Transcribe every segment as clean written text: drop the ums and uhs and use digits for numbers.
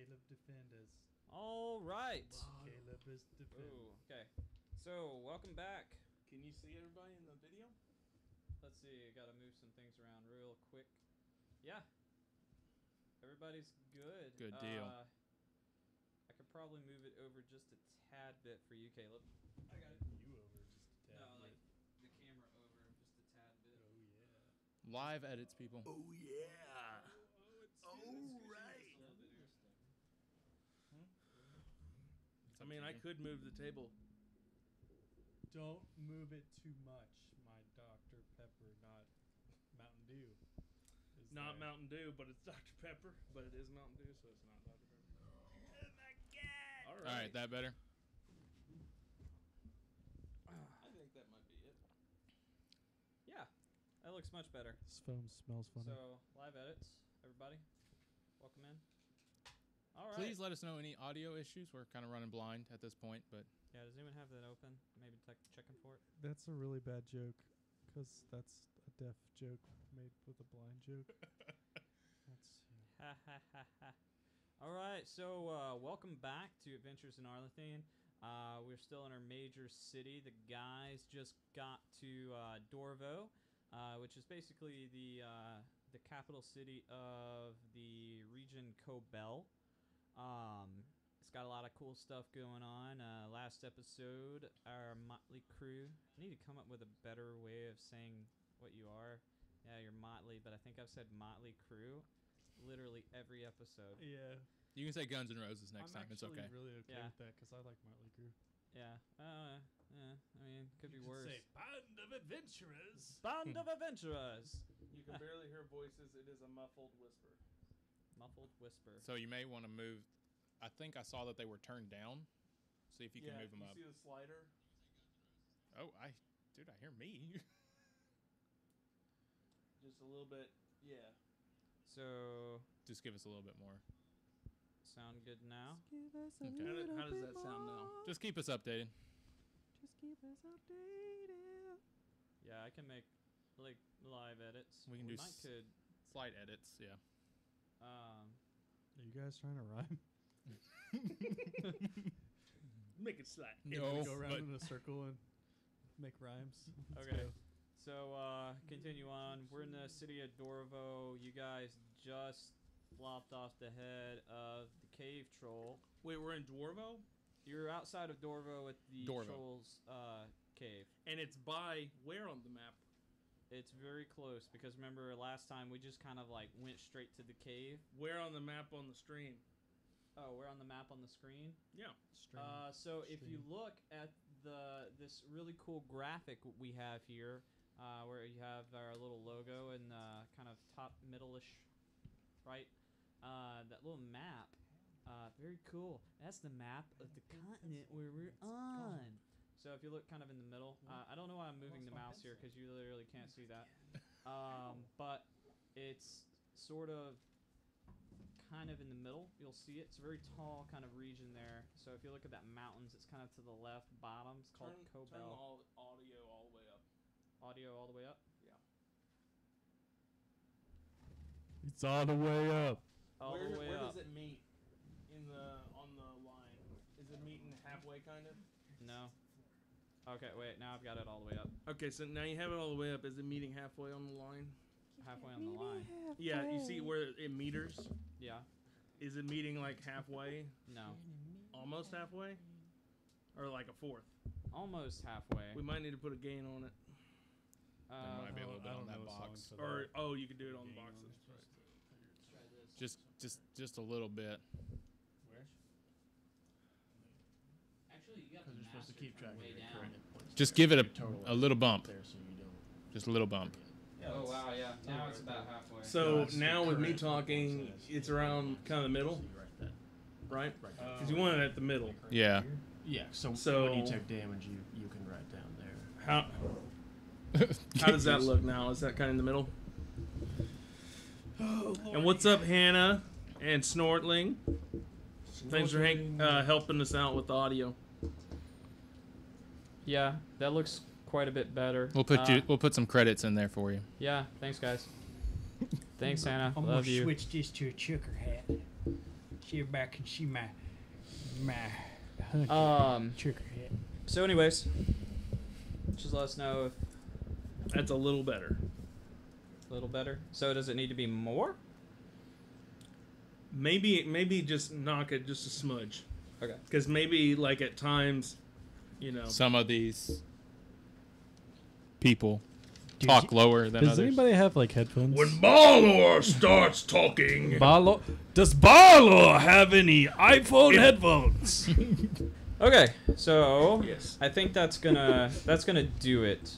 Caleb defend us. All right. Caleb is defend. Ooh, okay. So, welcome back. Can you see everybody in the video? Let's see. I gotta move some things around real quick. Yeah. Everybody's good. Good deal. I could probably move it over just a tad bit for you, Caleb. I got it. You over just a tad. No, bit. like the camera over just a tad bit. Oh yeah. Live edits, people. Oh yeah. Right. It's I up mean, to I you. could move the table. Don't move it too much. My Dr. Pepper, not Mountain Dew. Is Not there. Mountain Dew, but it's Dr. Pepper. But it is Mountain Dew, so it's not Dr. Pepper. Oh my god! All right, that better? I think that might be it. Yeah, that looks much better. This phone smells funny. So, live edits, everybody. Welcome in. All right. Please let us know any audio issues. We're kind of running blind at this point, but Yeah, does anyone have that open? Maybe checking for it. That's a really bad joke, because that's a deaf joke made with a blind joke. That's Ha ha ha ha. All right, so welcome back to Adventures in Arlington. We're still in our major city. The guys just got to Dorvo, which is basically the capital city of the region Cobell. It's got a lot of cool stuff going on. Last episode, our motley crew. I need to come up with a better way of saying what you are. Yeah, you're motley, but I think I've said motley crew literally every episode. yeah. you can say Guns N' Roses next time. It's okay. I'm actually really okay Yeah. with that, because I like Motley Crue. Yeah. I mean, could be You worse. Say Band of Adventurers. Band of Adventurers. You can barely hear voices. It is a muffled whisper. Muffled whisper. So you may want to move. I think I saw that they were turned down. See if you can move them you up. see the slider? Oh, I hear me. Just a little bit. Yeah. So, Just give us a little bit more. sound good now? Give us a Okay. little How does bit that sound now? more. Just keep us updated. Just keep us updated. Yeah, I can make like live edits. We can do might could. Slight edits. Yeah. Are you guys trying to rhyme? Make it slack. No, Go around but in a circle and make rhymes. Let's Okay. go. So, continue on. We're in the city of Dorvo. You guys just flopped off the head of the cave troll. Wait, we're in Dwarvo? You're outside of Dorvo at the Dorvo. troll's cave. And it's by where on the map? It's very close because remember last time we just kind of like went straight to the cave. Where on the map on the stream? Oh, we're on the map on the screen. Yeah. Stream. So if you Stream. look at this really cool graphic we have here, where you have our little logo and kind of top middle-ish, right? That little map, very cool. That's the map of the continent where we're on. So if you look kind of in the middle, I don't know why I'm moving the mouse here because you literally can't see that. But it's sort of kind of in the middle. You'll see it. It's a very tall kind of region there. So if you look at that mountains, it's kind of to the left bottom. It's called Turn the Cobell. audio all the way up. Audio all the way up? Yeah. It's all the way up. All the way where up. does it meet on the line? Is it meeting halfway kind of? No. Okay, wait. Now I've got it all the way up. Okay, so now you have it all the way up. Is it meeting halfway on the line? Halfway on the line. Yeah, you see where it meters? Yeah. Is it meeting like halfway? No. Almost halfway? Or like a fourth? Almost halfway. We might need to put a gain on it. There might be a little bit I on don't that know a song box. for Or that. you could do it on the Gain on boxes. it. Right. Try this. Just a little bit. Where? Actually, you got Because you're supposed to keep track of your current hit points. Just give it Total a little bump. there so you don't Just a little bump. forget. Oh, wow, yeah. Now it's about halfway. So it's the now with me current talking, points, it's around kind of the middle, So you write that right? right down. Because you want it at the middle. Yeah. Yeah, so So- when you take damage, you can write down there. How does that look now? Is that kind of in the middle? And what's up, Hannah and Snortling? Thanks for helping us out with the audio. Yeah, that looks quite a bit better. We'll put some credits in there for you. Yeah, thanks, guys. Thanks, Hannah. I'm Love gonna you. switch this to a chucker hat. see her back and see my hunter trigger hit. So, anyways, just let us know if That's a little better. a little better. So, does it need to be more? Maybe just knock it just a smudge. Okay. Because maybe like at times, you know. Some of these people Dude, talk lower than Does others. anybody have like headphones? When Balor starts talking, Does Balor have any iPhone headphones? Okay, so yes. I think that's gonna do it.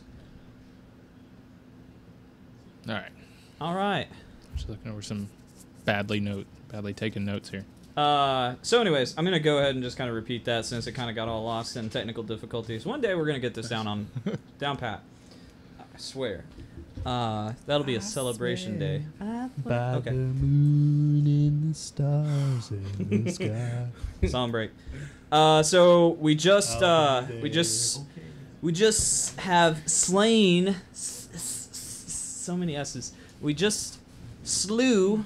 All right. All right. Just looking over some badly taken notes here. So anyways, I'm gonna go ahead and just kind of repeat that since it kind of got all lost in technical difficulties. One day we're gonna get this down pat. I swear. That'll be a celebration day. By Okay. the moon and the stars in the sky. Song break. So we just have slain so many S's. We just slew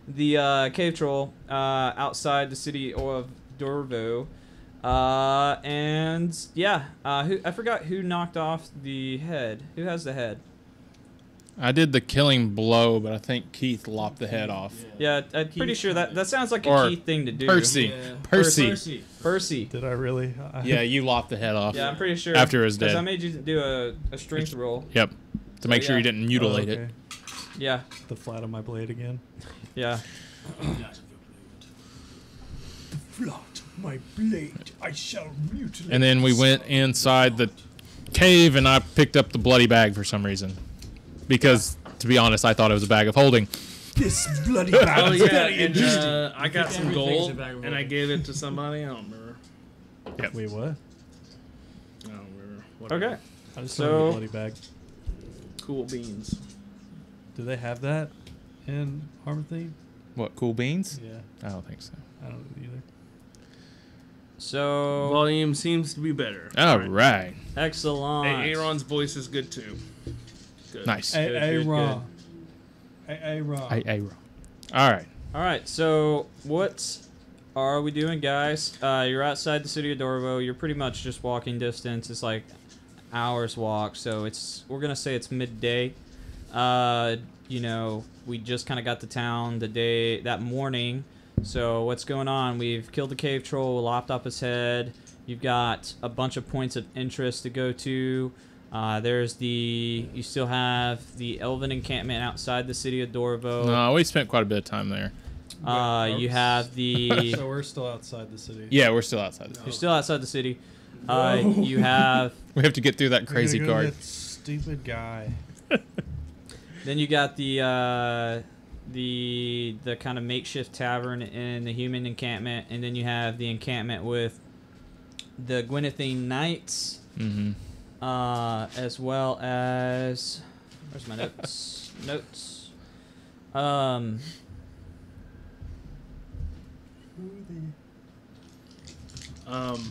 the cave troll outside the city of Dorvo. And yeah, I forgot who knocked off the head. Who has the head? I did the killing blow, but I think Keith lopped the head off. Yeah, I'm pretty sure that sounds like Or a Keith thing to do. Percy. Yeah. Percy. Percy. Did I really? Yeah, you lopped the head off. Yeah, I'm pretty sure. After it was Because I dead. made you do a strength roll. Yep. To make sure yeah. you didn't mutilate it. Yeah, The flat of my blade again. yeah. The flat of my blade, I shall mutilate. And then we went inside the cave, and I picked up the bloody bag for some reason. Because, to be honest, I thought it was a bag of holding. This bloody bag Oh is yeah, very and interesting. I got some Everything's gold, a bag of and I holding. gave it to somebody. I don't remember. Wait, what? I don't remember. Whatever. Okay. I just So- so, a bloody bag. Cool beans. Do they have that in Armor Theme? What, cool beans? Yeah, I don't think so. I don't either. So Volume seems to be better. All right. excellent. Hey, Aaron's voice is good too. Good. Nice. Good, Hey, good, Ron. Hey, Ron. All right. All right. So what are we doing, guys? You're outside the city of Dorvo. You're pretty much just walking distance. It's like hours walk. So we're gonna say it's midday. You know, we just kind of got to town that morning. So what's going on? We've killed the cave troll, lopped off his head. You've got a bunch of points of interest to go to. You still have the elven encampment outside the city of Dorvo. No, we spent quite a bit of time there. You have the. So we're still outside the city. Yeah, we're still outside. You're still outside the city. You have. We have to get through that crazy We're gonna go to guard. that stupid guy. Then you got the kind of makeshift tavern in the human encampment, and then you have the encampment with the Gwynnethine Knights, Mm-hmm. as well as where's my notes? Notes.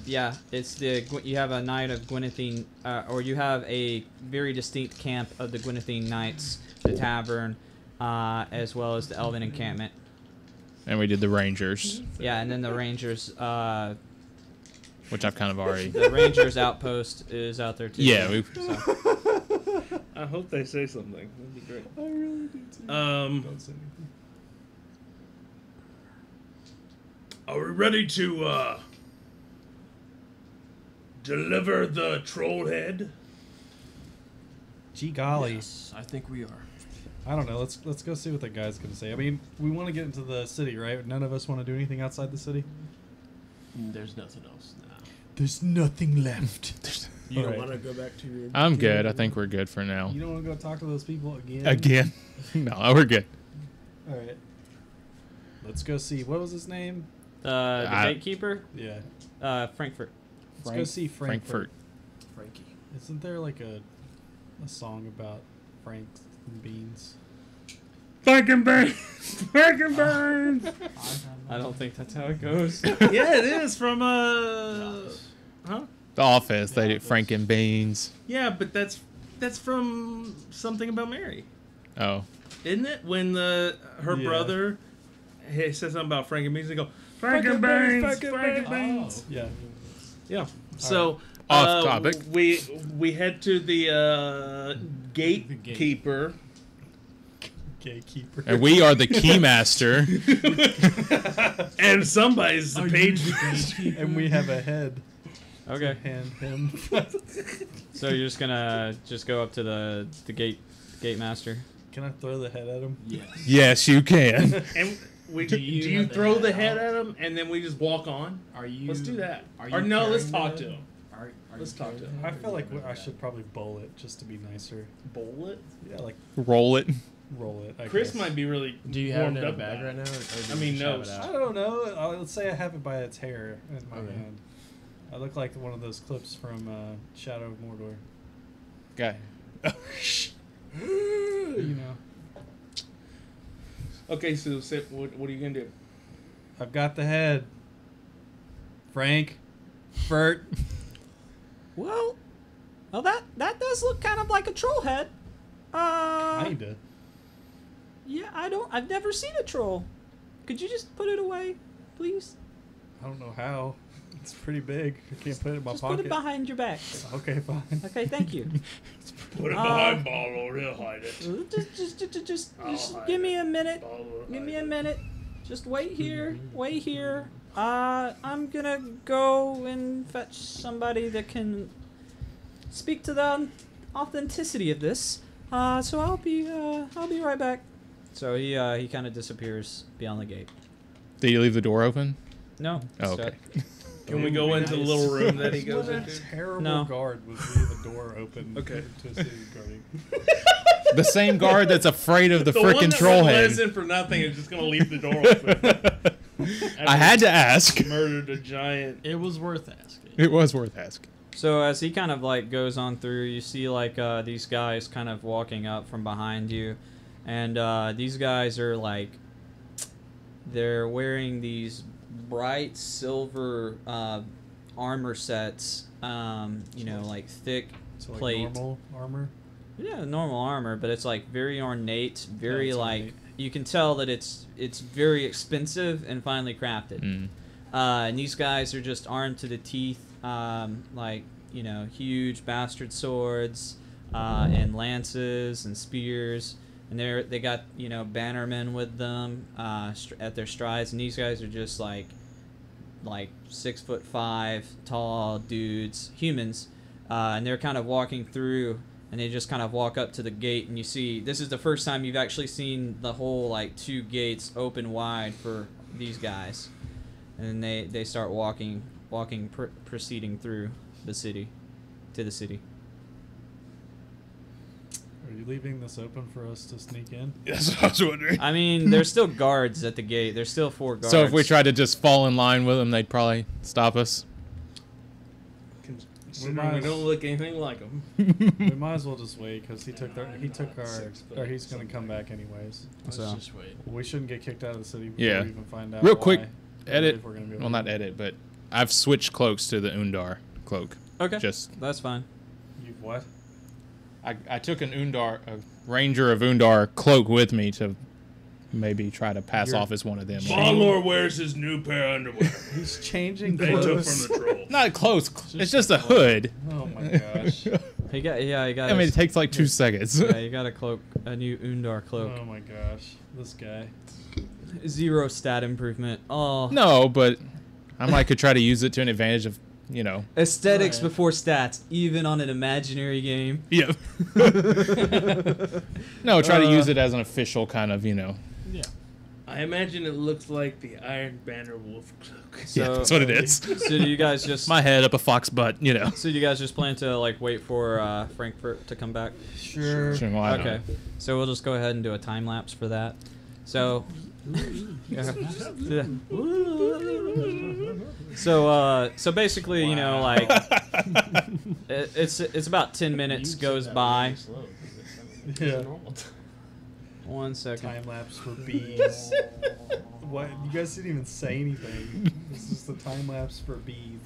Yeah, it's you have a knight of Gwynnethine, or you have a very distinct camp of the Gwynnethine Knights, the tavern, as well as the elven encampment. And we did the Rangers, Yeah, and then the Rangers, which I've kind of already. the Rangers outpost is out there too. Yeah, we. So, I hope they say something. That'd be great. I really do too. Um, Don't say anything. are we ready to deliver the troll head? Gee golly. Yes, I think we are. I don't know. Let's go see what that guy's gonna say. I mean, we want to get into the city, right? None of us want to do anything outside the city. There's nothing else now. There's nothing left. You don't Alright. want to go back to your. I'm good. I think we're good for now. You don't want to go talk to those people again? Again? No, we're good. All right. Let's go see. What was his name? the gatekeeper, Yeah. Frankfurt. Let's go see Frankfurt. Frankie. Isn't there like a song about Franks and beans? Frankenbeans! Frankenbeans! I don't think that's how it goes. Yeah, it is from huh? The Office. They The did Office. Franken Beans. Yeah, but that's from something about Mary, Oh. isn't it? When her Yeah. brother he says something about Frankenbeans. They go, Frankenbeans. Yeah. Yeah. So Off topic. We head to the gatekeeper. Gatekeeper. And we are the keymaster. And somebody's the page. And we have a head. Okay. Hand him. So you're just gonna go up to the gate master. Can I throw the head at him? Yes. Yes, you can. And do Do you you have the throw head the head out? at him and then we just walk on? Are you? Let's do that. Are you Or no, let's carrying talk the to head? him. Are Let's you talk to carrying him. the I head? feel like I should probably bowl it just to be nicer. Bowl it. Yeah, like Roll it. roll it. I Chris guess. might be really Do you have it warmed in a up bag about right it. now? Or do I you mean, just have no. it I out? don't know. Let's say I have it by its hair in my Okay. hand. I look like one of those clips from Shadow of Mordor. Okay. You know. Okay, so what are you gonna do? I've got the head. Frank. Bert. Well, that does look kind of like a troll head. Kinda. Yeah, I've never seen a troll. Could you just put it away, please? I don't know how. It's pretty big. I can't put it in my Just pocket. put it behind your back. Okay, fine. Okay, thank you. Put it behind Barlow, he'll hide it. Just hide give me it. a minute. Barlow will Give hide me a it. minute. Just wait here. Wait here. I'm gonna go and fetch somebody that can speak to the authenticity of this. So I'll be right back. So he kind of disappears beyond the gate. Did you leave the door open? No. Oh, so- okay. Can we go into the little room that he goes What a into? terrible No. guard would leave a door open Okay. to a city guarding. The same guard that's afraid of the one frickin' that troll let head. us in for nothing is just gonna leave the door open. I had to ask. Murdered a giant. It was worth asking. It was worth asking. So as he kind of like goes on through, you see like these guys kind of walking up from behind you, and these guys are like, they're wearing these bright silver armor sets, you know, like thick So like plate. normal armor. Yeah, normal armor, but it's like very ornate, very it's like ornate. you can tell that it's very expensive and finely crafted. Mm. And these guys are just armed to the teeth, like, you know, huge bastard swords, and lances and spears, and they got, you know, bannermen with them at their strides, and these guys are just like 6'5" tall dudes, humans, and they're kind of walking through. And they just kind of walk up to the gate, and you see this is the first time you've actually seen the whole like 2 gates open wide for these guys, and then they start proceeding through the city, to the city. Are you leaving this open for us to sneak in? That's what I was wondering. I mean, there's still guards at the gate. There's still 4 guards. So if we tried to just fall in line with them, they'd probably stop us. Considering we don't look anything like him. We might as well just wait because he took our, or he's gonna come back anyways. Let's So- just wait. We shouldn't get kicked out of the city before Yeah. we even find out. Real quick, why. edit. If we're gonna be able Well, to not do it. edit, but I've switched cloaks to the Undar cloak. Okay, Just that's fine. You've what? I took a ranger of Undar cloak with me to maybe try to pass You're- off as one of them. Balor wears his new pair of underwear. He's changing They took clothes. from the troll. Not close. It's just a hood. Oh my gosh. He got I mean, it takes like 2 seconds. yeah, you got a new Undar cloak. Oh my gosh. This guy. 0 stat improvement. Oh, No, but I might could try to use it to an advantage of, you know. aesthetics Right. before stats, even on an imaginary game. Yep. No, try to use it as an official kind of, you know. Yeah. I imagine it looks like the Iron Banner wolf cloak. Yeah, So- that's what it is. So do you guys just My head up a fox butt, you know. So you guys just plan to like wait for Frankfurt to come back? Sure. Well, I don't Okay. know. So we'll just go ahead and do a time lapse for that. So so basically, you know, like it's about 10 minutes goes by. Yeah. 1 second. Time lapse for bees. What? You guys didn't even say anything. This is the time lapse for bees.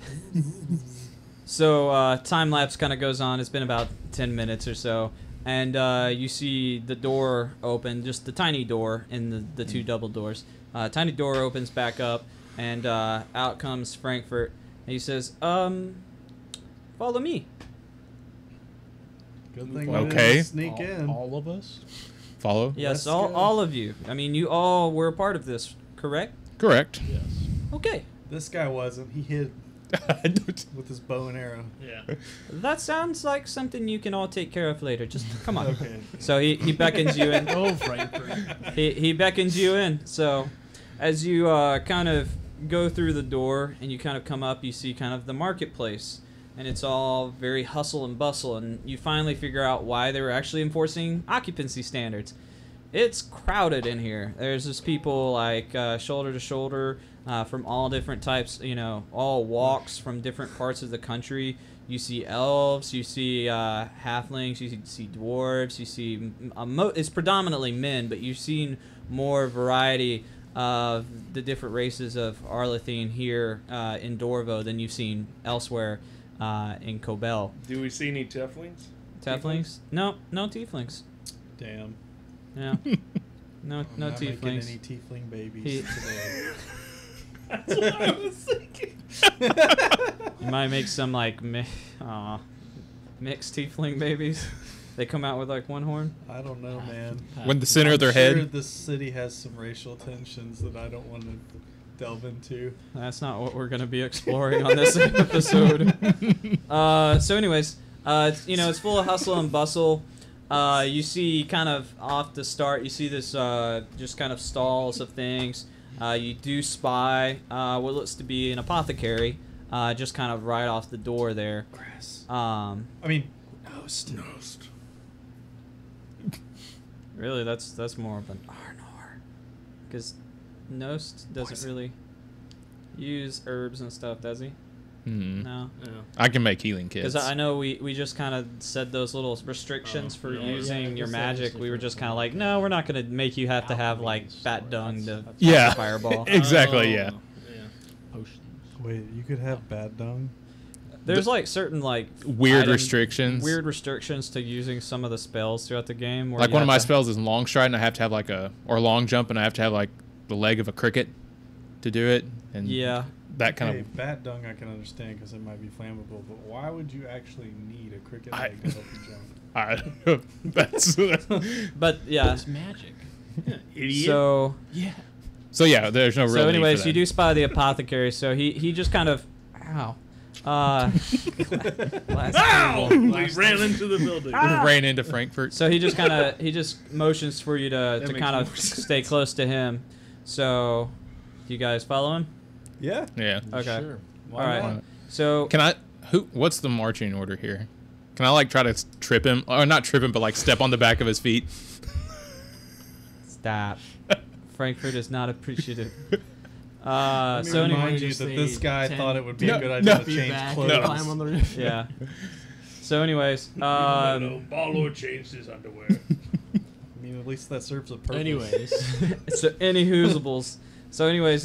So time lapse kind of goes on. It's been about 10 minutes or so, and you see the door open, just the tiny door in the 2 double doors, Tiny door opens back up, and out comes Frankfurt. And he says, follow me. Good thing Okay. we didn't sneak in. All of us? Follow? Yes, Let's all, go. all of you. I mean, you all were a part of this, correct? Correct. Yes. Okay. This guy wasn't. He hid with his bow and arrow. Yeah. That sounds like something you can all take care of later. Just come on. Okay. So he beckons you in. Oh, Frankfurt. He beckons you in. So as you kind of go through the door and you kind of come up, you see kind of the marketplace. And it's all very hustle and bustle. And you finally figure out why they were actually enforcing occupancy standards. It's crowded in here. There's just people like shoulder to shoulder from all different types, all walks from different parts of the country. You see elves, you see halflings, you see dwarves, you see... it's predominantly men, but you've seen more variety of the different races of Arlethine here in Dorvo than you've seen elsewhere in Cobel. Do we see any tieflings? Tieflings? No tieflings. Damn. Yeah. No I'm not making tieflings. any tiefling babies He- today. That's what I was thinking. You might make some like mixed tiefling babies. They come out with like one horn. I don't know, man. When the center of their I'm sure head. this city has some racial tensions that I don't want to delve into. That's not what we're gonna be exploring on this episode. So anyways, it's full of hustle and bustle. You see kind of off the start, you see this just kind of stalls of things. You do spy what looks to be an apothecary, just kind of right off the door there. Grass. Um, Nost. really, that's more of an Arnor, because Nost doesn't Poison. really use herbs and stuff, does he? No. Yeah. I can make healing kits. Because I know we just kind of said those little restrictions for yeah. using Yeah, I your guess that is magic. We were different just from kind of like, no, we're not going to make you have to have like alchemy bat store. dung to That's- Yeah. cast a fireball. Exactly, yeah. Yeah. Potions. Wait, you could have bad dung? There's like certain like Weird item- restrictions. weird restrictions to using some of the spells throughout the game. Where Like you one of have my to- spells is long stride, and I have to have like or long jump, and I have to have like the leg of a cricket to do it. And Yeah. that kind Hey, of. bat dung I can understand because it might be flammable, but why would you actually need a cricket I- leg to help you jump? I don't know. That's But yeah. It's magic. Idiot. So so yeah. There's no real. need anyways, for you that. do spy the apothecary. So he just kind of ow. Last Ow! table. We ran into the building. ran into Frankfurt. So he just motions for you to makes kind of more sense. stay close to him. So, do you guys follow him? Yeah. Yeah. Okay. Sure. Why All right. not? So Can I? What's the marching order here? Can I like try to trip him, or not trip him, but like step on the back of his feet? stop. Frankfurt is not appreciative. Let me So remind anyway, you just that say this guy 10 thought it would be No, a good idea no. to Be change back, clothes. climb on the roof. yeah. So anyways, Ballo changed his underwear. I mean, at least that serves a purpose. Anyways. so anyways,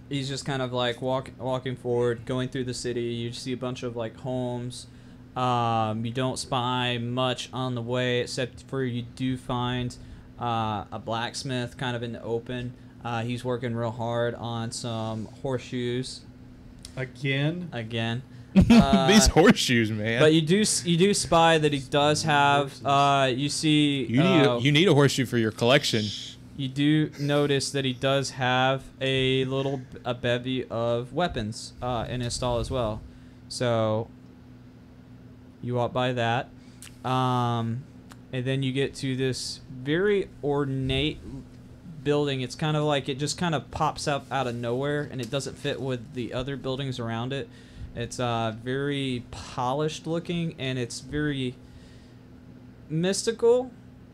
he's just kind of like walking forward, going through the city. You see a bunch of like homes. You don't spy much on the way, except for you do find a blacksmith kind of in the open. He's working real hard on some horseshoes Again? again. These horseshoes, man. But you do spy that he does have. You see. you need a horseshoe for your collection. You do notice that he does have a bevy of weapons in his stall as well. So you walk by that. And then you get to this very ornate building. It's kind of like it just kind of pops up out of nowhere, and it doesn't fit with the other buildings around it. It's very polished looking, and it's very mystical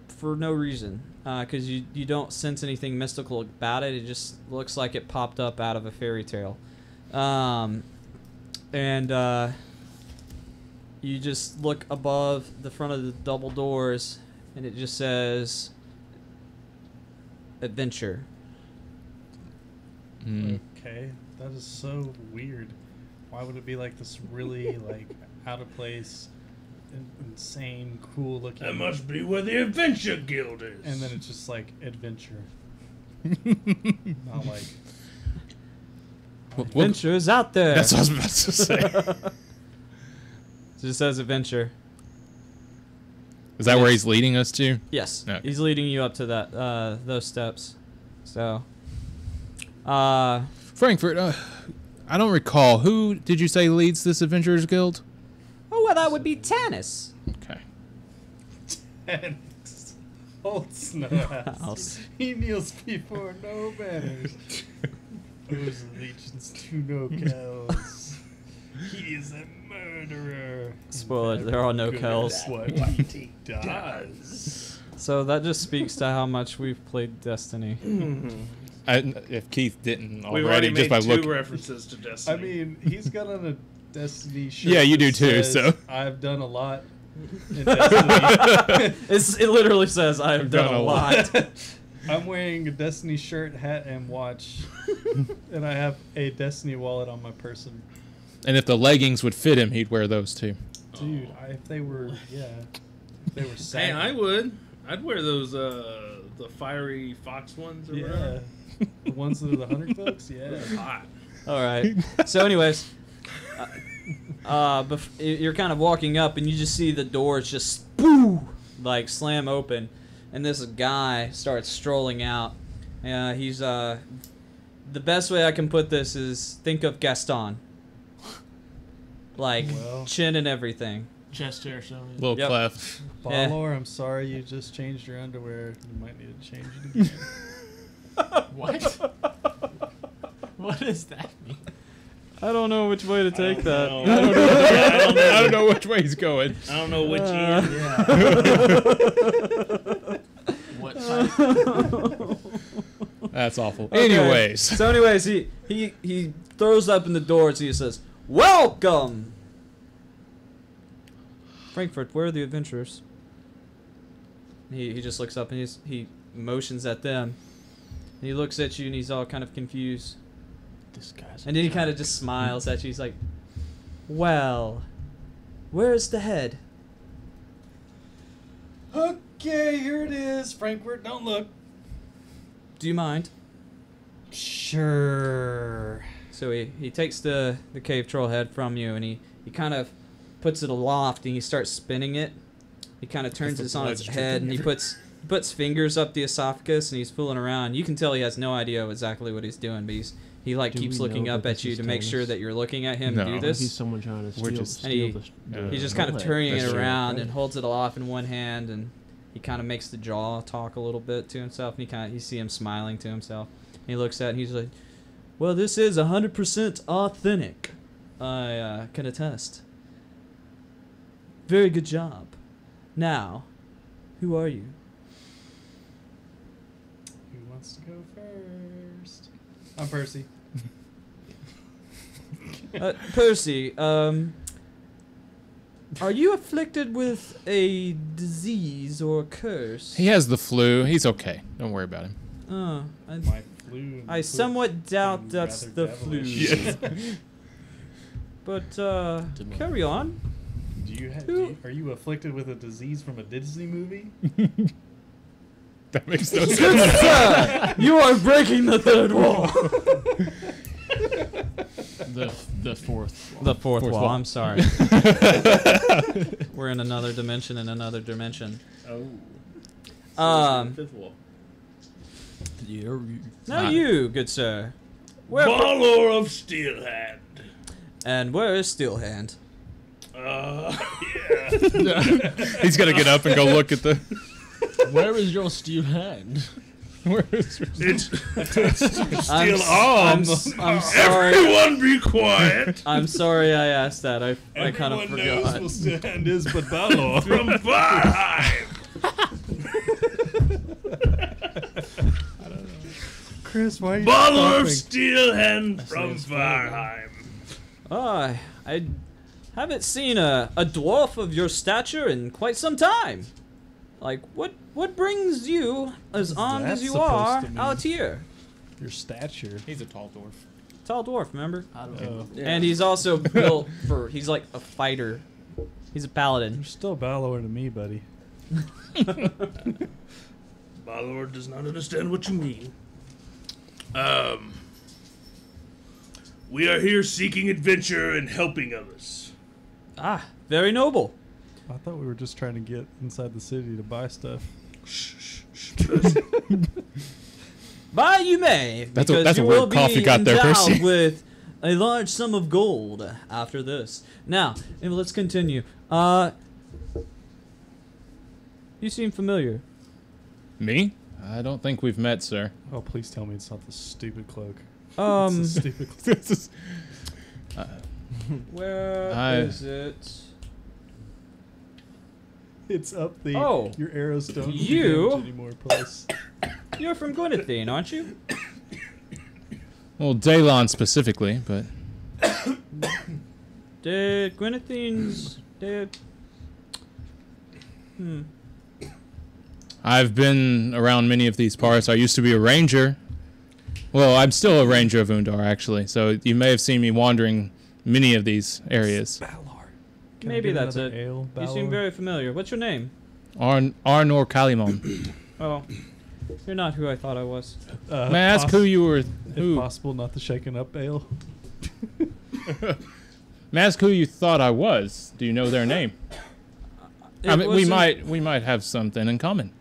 for no reason. Because you don't sense anything mystical about it. It just looks like it popped up out of a fairy tale. You just look above the front of the double doors, and it just says adventure. Okay. That is so weird. Why would it be like this really like out of place, insane, cool looking? That must be where the Adventure Guild is. And then it's just like adventure. Not like Adventures out there. That's what I was about to say. Just says adventure. Is that where he's leading us to? Yes. Okay. He's leading you up to that those steps. So Frankfurt, I don't recall. Who did you say leads this Adventurers Guild? oh well, that would be Tanis. Okay. old Snowhouse. He kneels before no manners. Owes allegiance to no cows. He is a murderer. Spoiler, there are no cows. That's what he does. So that just speaks to how much we've played Destiny. If Keith didn't We've already already, made just by two looking. references to Destiny. I mean, he's got on a Destiny shirt. Yeah, you that do too, says, so. I've done a lot in Destiny. It literally says I have done a lot. I'm wearing a Destiny shirt, hat, and watch. And I have a Destiny wallet on my person. And if the leggings would fit him, he'd wear those too. Dude, if they were, if they were hey, satin. I would. I'd wear those the fiery fox ones or whatever. Yeah. The ones that are the hunter folks? Yeah. They're hot. All right. So, anyways, you're kind of walking up, and you just see the doors just like slam open, and this guy starts strolling out. He's the best way I can put this is think of Gaston, like Well. chin and everything. Chest hair showing. Little Yep. cleft. Yeah. Balor, I'm sorry you just changed your underwear. You might need to change it again. What? What does that mean? I don't know which way to take that. know. I don't know which way he's going. I don't know which end. What type? That's awful. Okay. Anyways. So anyways, he throws open the doors. He says, "Welcome, Frankfurt. Where are the adventurers?" He just looks up and he motions at them. And he looks at you and he's all kind of confused. This guy's. And then he kind of just smiles at you. He's like, "Well, where's the head?" Okay, here it is. Frankfurt, don't look. Do you mind? Sure. So he takes the cave troll head from you and he kind of puts it aloft and he starts spinning it. He kind of turns this on its head and he puts fingers up the esophagus and he's fooling around. You can tell he has no idea exactly what he's doing, but he like Do keeps we looking know up that at this you is to make sure Tanis? that you're looking at him No. do He's this. someone trying to We're steal, just- steal the He's just kind of troll head. turning it That's true. around and holds it aloft in one hand and he kind of makes the jaw talk a little bit to himself and you see him smiling to himself. And he looks at it and he's like, "Well, this is 100% authentic. I can attest. Very good job. Now, who are you?" Who wants to go first? I'm Percy. Percy, are you afflicted with a disease or curse? He has the flu. He's okay. Don't worry about him. Oh, My flu. I somewhat doubt that's rather the flu. devilish. But carry on. Are you afflicted with a disease from a Disney movie? That makes no sense. Good sir, you are breaking the third wall. The fourth. The fourth wall. wall. I'm sorry. We're in another dimension. Oh. Fifth wall. Now you, good sir. Where Balor of Steelhand. and where is Steelhand? Yeah. He's gonna get up and go look at the. Where is your steel hand? Where is It's I'm steel arm. I'm sorry. Everyone be quiet. I'm sorry I asked that. I kind of Everyone knows forgot. what stand is but Balor. From Varheim. Chris, why are you Balor of stopping? Steelhand from That's funny. Varheim. I haven't seen a dwarf of your stature in quite some time. Like, what brings you, as armed That's as you supposed are, to mean? out here? Your stature. He's a tall dwarf. Tall dwarf, remember? I don't know. And he's also built for, he's like a fighter. He's a paladin. You're still Balor to me, buddy. Balor does not understand what you mean. We are here seeking adventure and helping others. Ah, very noble. I thought we were just trying to get inside the city to buy stuff. Shh. Buy you may, That's because a you weird will be cough you got there, endowed Percy. with a large sum of gold after this. Now, let's continue. You seem familiar. Me? I don't think we've met, sir. Oh, please tell me it's not the stupid cloak. Where It's the stupid cloak. This is- is it? It's up the. Oh. Your arrows don't do You- damage anymore. Plus, You're from Gwynethine, aren't you? well, Daylon specifically, but Did Gwynethene's did? I've been around many of these parts. I used to be a ranger. Well, I'm still a ranger of Undar, actually. So you may have seen me wandering many of these areas. Balor. Can I Maybe get that's another it. Ale, You seem Balor? very familiar. What's your name? Arnor Kalimon. Oh, you're not who I thought I was. May I ask who you were? If Who? possible, not the shaken up ale. May I ask who you thought I was? Do you know their name? I mean, we might have something in common.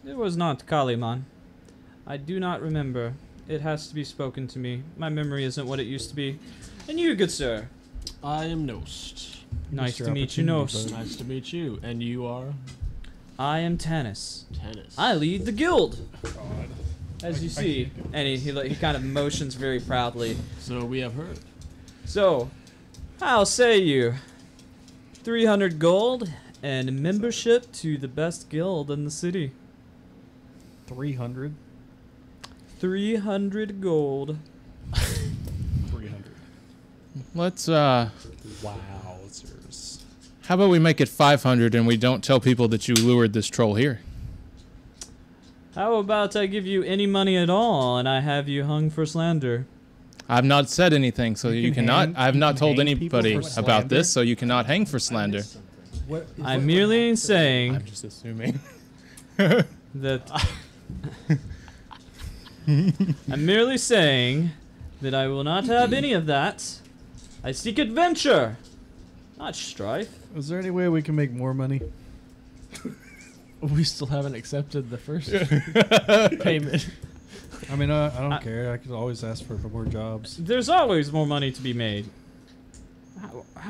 It was not Kaliman. I do not remember. It has to be spoken to me. My memory isn't what it used to be. And you, good sir. I am Nost. Nice Mr. to meet you, Opportunity, Nost. bud. Nice to meet you. And you are I am Tanis. Tennis. I lead the guild. As you see, and he kind of motions very proudly. So we have heard. So, how say you? 300 gold and membership to the best guild in the city. 300. 300 gold. 300. Let's Wowzers. how about we make it 500 and we don't tell people that you lured this troll here? How about I give you any money at all and I have you hung for slander? I've not said anything, so you can cannot. hang- I've you not can told hang people anybody for about slander? this, so you cannot hang for slander. What, I'm merely saying I'm just assuming. that I'm merely saying that I will not have any of that. I seek adventure, not strife. Is there any way we can make more money? We still haven't accepted the first payment. I mean, I don't care. I could always ask for more jobs. There's always more money to be made.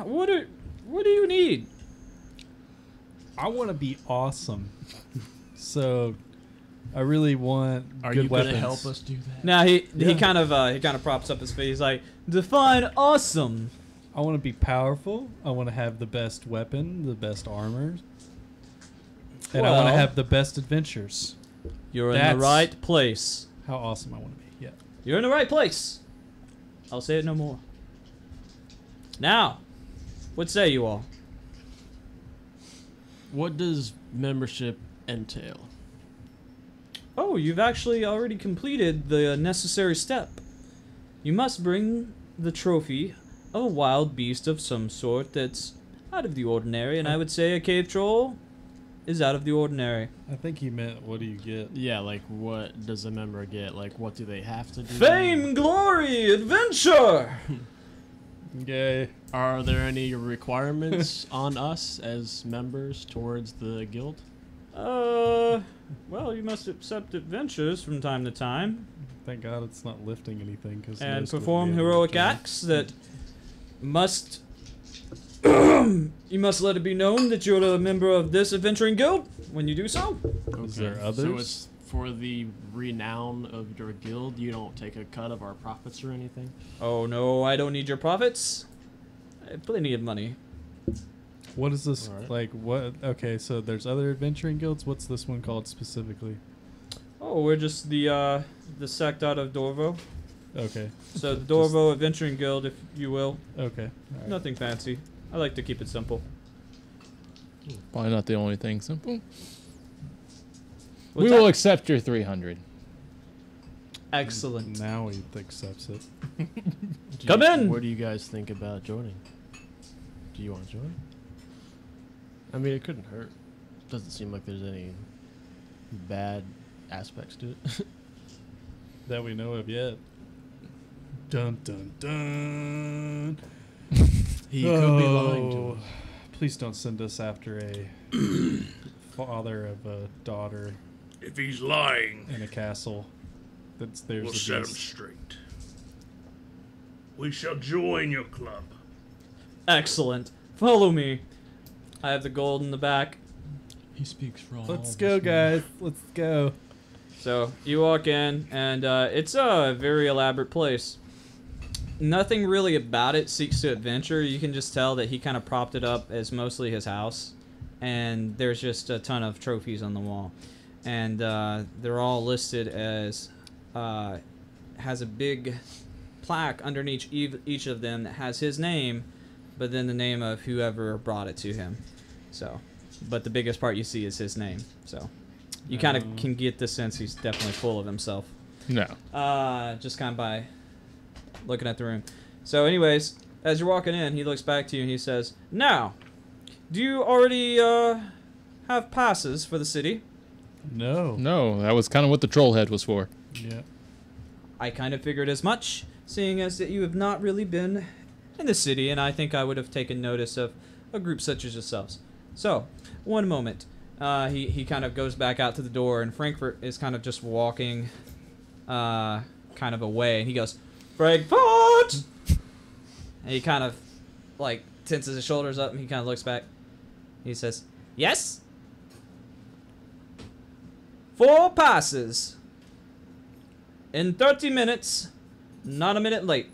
What do you need? I want to be awesome. So, I really want Are good you weapons. gonna help us do that? Now he Yeah. kind of props up his face. He's like, define awesome. I want to be powerful. I want to have the best weapon, the best armor. And I want Well- to have the best adventures. You're in That's- the right place. How awesome I want to be. Yeah. You're in the right place. I'll say it no more. Now, what say you all? What does membership entail? Oh, you've actually already completed the necessary step. You must bring the trophy of a wild beast of some sort that's out of the ordinary, and I would say a cave troll is out of the ordinary. I think he meant, what do you get? Yeah, like what does a member get? Like what do they have to do? Fame, glory, adventure! Yay. Are there any requirements on us as members towards the guild? Well, you must accept adventures from time to time Thank God it's not lifting anything. Cause and most would perform be heroic able to- acts that must. You must let it be known that you're a member of this adventuring guild when you do so. Is there So others? it's for the renown of your guild. You don't take a cut of our profits or anything. Oh no, I don't need your profits. I have plenty of money. What is this Alright. like? What? Okay, so there's other adventuring guilds. What's this one called specifically? Oh, we're just the sect out of Dorvo. Okay, So the Dorvo Adventuring Guild, if you will. okay. Nothing fancy. I like to keep it simple. Probably not the only thing simple. What's We that? will accept your 300. Excellent. Now he accepts it. Come in! What do you guys think about joining? Do you want to join? I mean, it couldn't hurt. Doesn't seem like there's any bad aspects to it. that we know of yet. Dun dun dun. He could be lying to us. Please don't send us after a father of a daughter If he's lying, in a castle. There's we'll the set him beast. straight. We shall join your club. Excellent. Follow me. I have the gold in the back. He speaks for all. Let's of go, us, man. guys. Let's go. So you walk in, and it's a very elaborate place. Nothing really about it seeks to adventure. You can just tell that he kind of propped it up as mostly his house, and there's just a ton of trophies on the wall, and they're all listed as has a big plaque underneath each of them that has his name, but then the name of whoever brought it to him. So, but the biggest part you see is his name. So, you kind of can get the sense he's definitely full of himself. No. Just kind of by looking at the room. So, anyways, as you're walking in, he looks back to you and he says, "Now, do you already have passes for the city?" No. No, that was kind of what the troll head was for. Yeah. I kind of figured as much, seeing as that you have not really been in the city, and I think I would have taken notice of a group such as yourselves. So, one moment. He kind of goes back out to the door, and Frankfurt is kind of just walking kind of away, and he goes, "Frankfurt!" And he kind of, like, tenses his shoulders up, and he kind of looks back. He says, "Yes? 4 passes. In 30 minutes, not a minute late."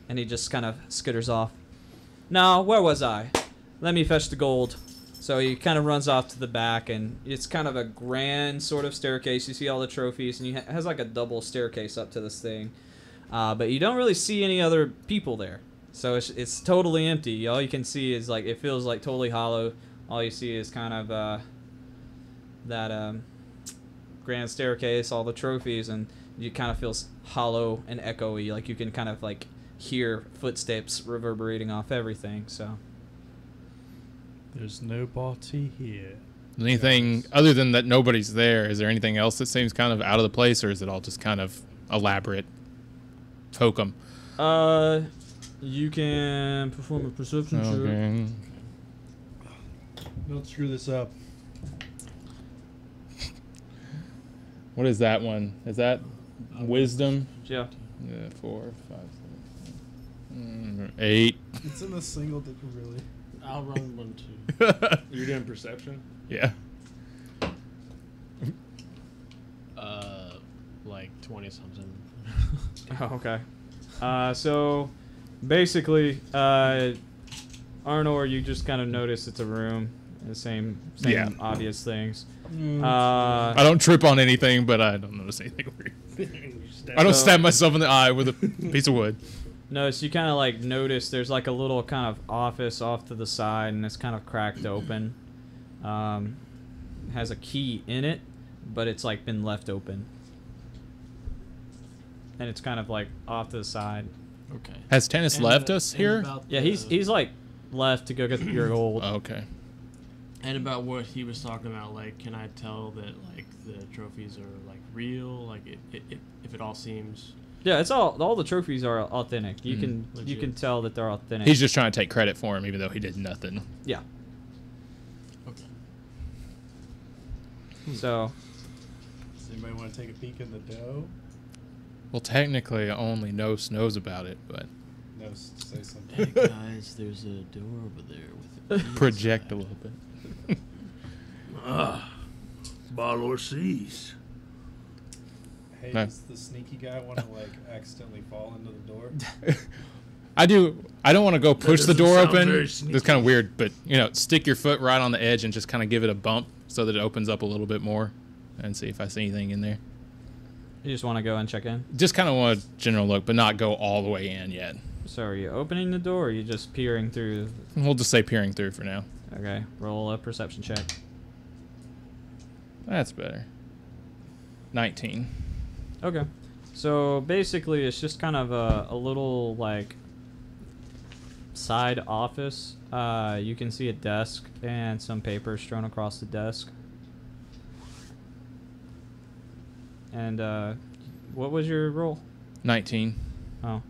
And he just kind of skitters off. "Now, where was I? Let me fetch the gold." So he kind of runs off to the back, and it's kind of a grand sort of staircase. You see all the trophies, and he has like a double staircase up to this thing. But you don't really see any other people there. So it's totally empty. All you can see is, like, it feels like totally hollow. All you see is kind of that grand staircase, all the trophies, and it kind of feels hollow and echoey. Like you can kind of like hear footsteps reverberating off everything. So There's nobody here. Anything other than that nobody's there, is there anything else that seems kind of out of the place, or is it all just kind of elaborate hokum? You can perform a perception check. Okay. Don't screw this up. What is that one? Is that wisdom? Yeah. Yeah, 4, 5, 6, 8. It's in the single digit, really. I'll run one too. You're doing perception? Yeah. Like 20 something. Oh, okay. So basically, Arnor, you just kind of notice it's a room. The same Yeah. obvious things. I don't trip on anything, but I don't notice anything weird. I don't stab myself in the eye with a piece of wood. No, so you kind of like notice there's like a little kind of office off to the side, and it's kind of cracked open. Has a key in it, but it's like been left open, and it's kind of like off to the side. Okay. Has Tannis left us here? Yeah, he's like left to go get your gold. Oh, okay. And about what he was talking about, like, can I tell that like the trophies are like real? Like, if it all seems. Yeah, it's all the trophies are authentic. You can Legit. tell that they're authentic. He's just trying to take credit for him, even though he did nothing. Yeah. Okay. So Does anybody want to take a peek in the dough? Well, technically, only Nos knows about it, but No, say something. Hey guys, there's a door over there with a key project a inside. little bit. Bottle or seas. Hey, No. does the sneaky guy want to like accidentally fall into the door? I don't want to go push the doesn't door sound open. very It's sneaky. kind of weird, but stick your foot right on the edge and just kind of give it a bump so that it opens up a little bit more, and see if I see anything in there. you just want to go and check in. Just kind of want a general look, but not go all the way in yet. So are you opening the door, or are you just peering through? We'll just say peering through for now. Okay, roll a perception check. That's better. 19. Okay. So basically, it's just kind of a little like side office. You can see a desk and some papers strewn across the desk. And What was your roll? 19. Oh.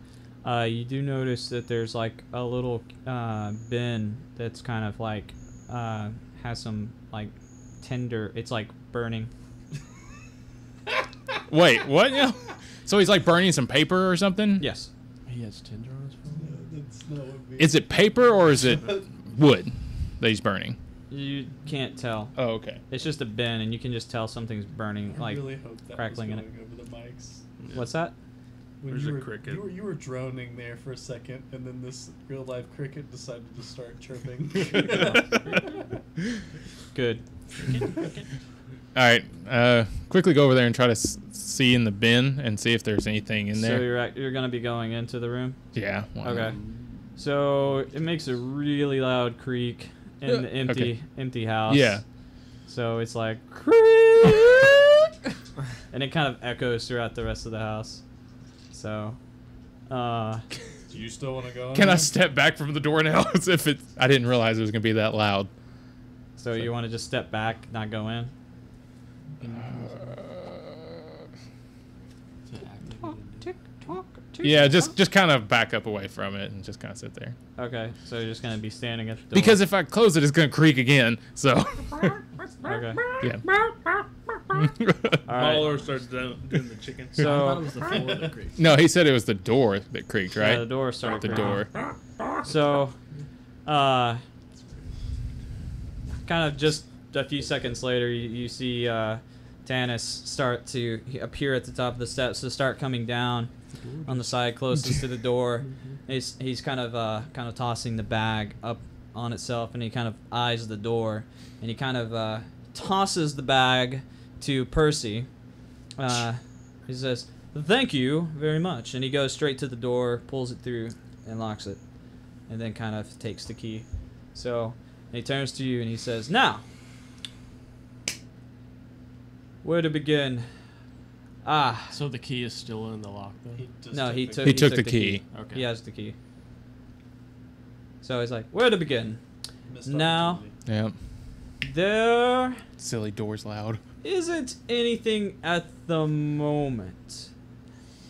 You do notice that there's like a little bin that's kind of like has some like tinder. It's like burning. Wait, what? Yeah. So he's like burning some paper or something? Yes. He has Tinder on his phone. That's not what we- Is it paper or is it wood that he's burning? You can't tell. Oh, okay. It's just a bin, and you can just tell something's burning, I like really hope that crackling was in it. going over the mics. What's that? When There's you a were, cricket. You were droning there for a second, and then this real life cricket decided to start chirping. Good. All right. Quickly go over there and try to see in the bin and see if there's anything in So there. you're gonna be going into the room. Yeah. why not? Okay. So it makes a really loud creak in the empty house. Yeah. So it's like creak, and it kind of echoes throughout the rest of the house. So, Do you still want to go? Can I step back from the door now? As if it's. I didn't realize it was gonna be that loud. so you want to just step back, not go in? Yeah, just kind of back up away from it and just kind of sit there. Okay, so you're just gonna be standing at the door. Because if I close it, it's gonna creak again. So. Okay. Yeah. All right. Mauler starts doing the chicken. I thought it So was the floor that creaked. No, he said it was the door that creaked, right? yeah, the door started. The creaking. door. So, kind of just a few seconds later, you see Tanis start to appear at the top of the steps, to start coming down on the side closest to the door. He's kind of tossing the bag up on itself, and he kind of eyes the door, and he kind of tosses the bag to Percy. He says, "Thank you very much," and he goes straight to the door, pulls it through, and locks it, and then kind of takes the key. So he turns to you and he says, "Now, where to begin?" So the key is still in the lock, though? No, he took the key. Okay. He has the key. So he's like, "Where to begin?" Now, Yeah. there Silly door's loud. isn't anything at the moment.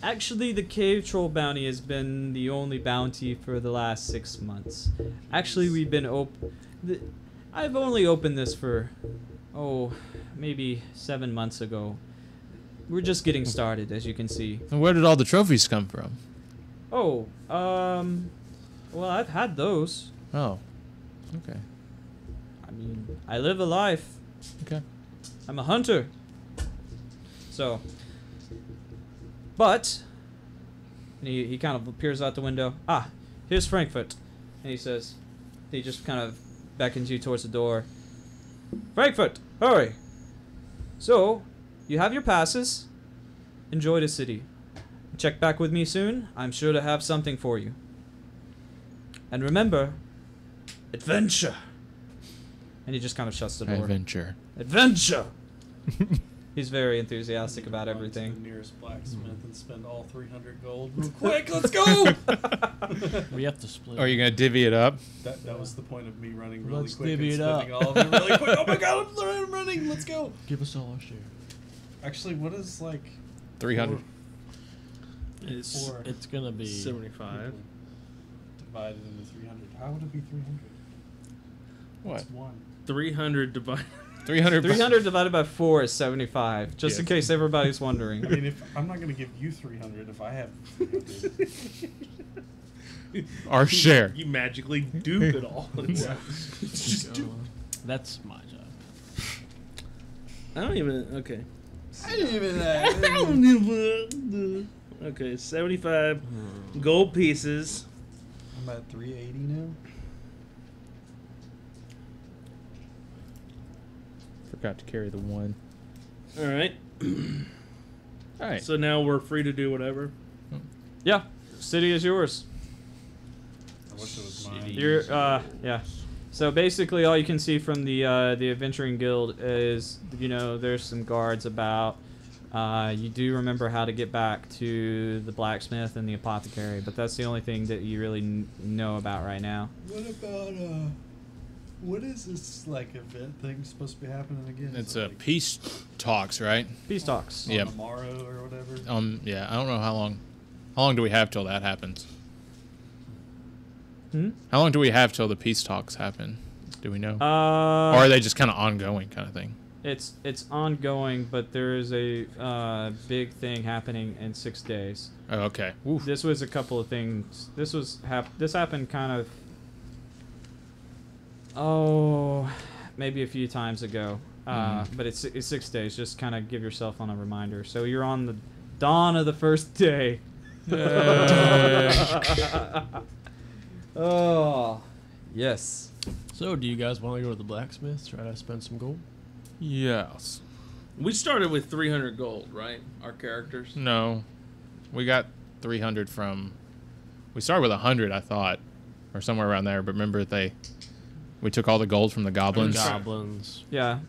Actually, the cave troll bounty has been the only bounty for the last 6 months. Actually, we've been I've only opened this for, maybe 7 months ago. We're just getting started, as you can see. And where did all the trophies come from? Well, I've had those. Oh. Okay. I mean, I live a life. Okay. I'm a hunter. So, but, and he kind of appears out the window. Here's Frankfurt. And he just kind of beckons you towards the door. Frankfurt, hurry. So, you have your passes. Enjoy the city. Check back with me soon. I'm sure to have something for you. And remember, adventure. And he just kind of shuts the door. Adventure. Adventure! He's very enthusiastic about Run to everything. the nearest blacksmith and spend all 300 gold real quick. Let's go. We have to split. Are you gonna divvy it up? That was the point of me running really Let's quick and divvy it up. spending all of it really quick. Oh my god, I'm running. Let's go. Give us all our share. Actually, what is like 300. It's four It's gonna be 75. divided into 300? How would it be 300? What? It's 1. 300 divided. 300. 300 divided by 4 is 75, just in Yes. case everybody's wondering. I mean, if I'm not going to give you 300 if I have 300. Our share. You magically dupe it all. It's just Go. That's my job. I don't even. Okay. I didn't even. I don't even. Okay, 75 gold pieces. I'm at 380 now. Forgot to carry the one. All right. All right. So now we're free to do whatever. Yeah, city is yours. I wish it was mine. You're, yeah. So basically, all you can see from the adventuring guild is, there's some guards about. You do remember how to get back to the blacksmith and the apothecary, but that's the only thing that you really know about right now. What about What is this like event thing supposed to be happening again? It's Is it, a like, peace talks, right? Peace talks. on Yeah. tomorrow or whatever. Yeah. I don't know how long. How long do we have till that happens? How long do we have till the peace talks happen? Do we know? Or are they just kind of ongoing kind of thing? It's ongoing, but there is a big thing happening in 6 days. Oh, okay. Oof. This was a couple of things. This happened kind of maybe a few times ago. But it's 6 days. Just kind of give yourself on a reminder. So you're on the dawn of the first day. Oh, yes. So, do you guys want to go to the blacksmith? Try to spend some gold. Yes. We started with 300 gold, right? Our characters. No. We got 300 from. We started with 100, I thought, or somewhere around there. But remember, we took all the gold from the goblins. Goblins. Yeah.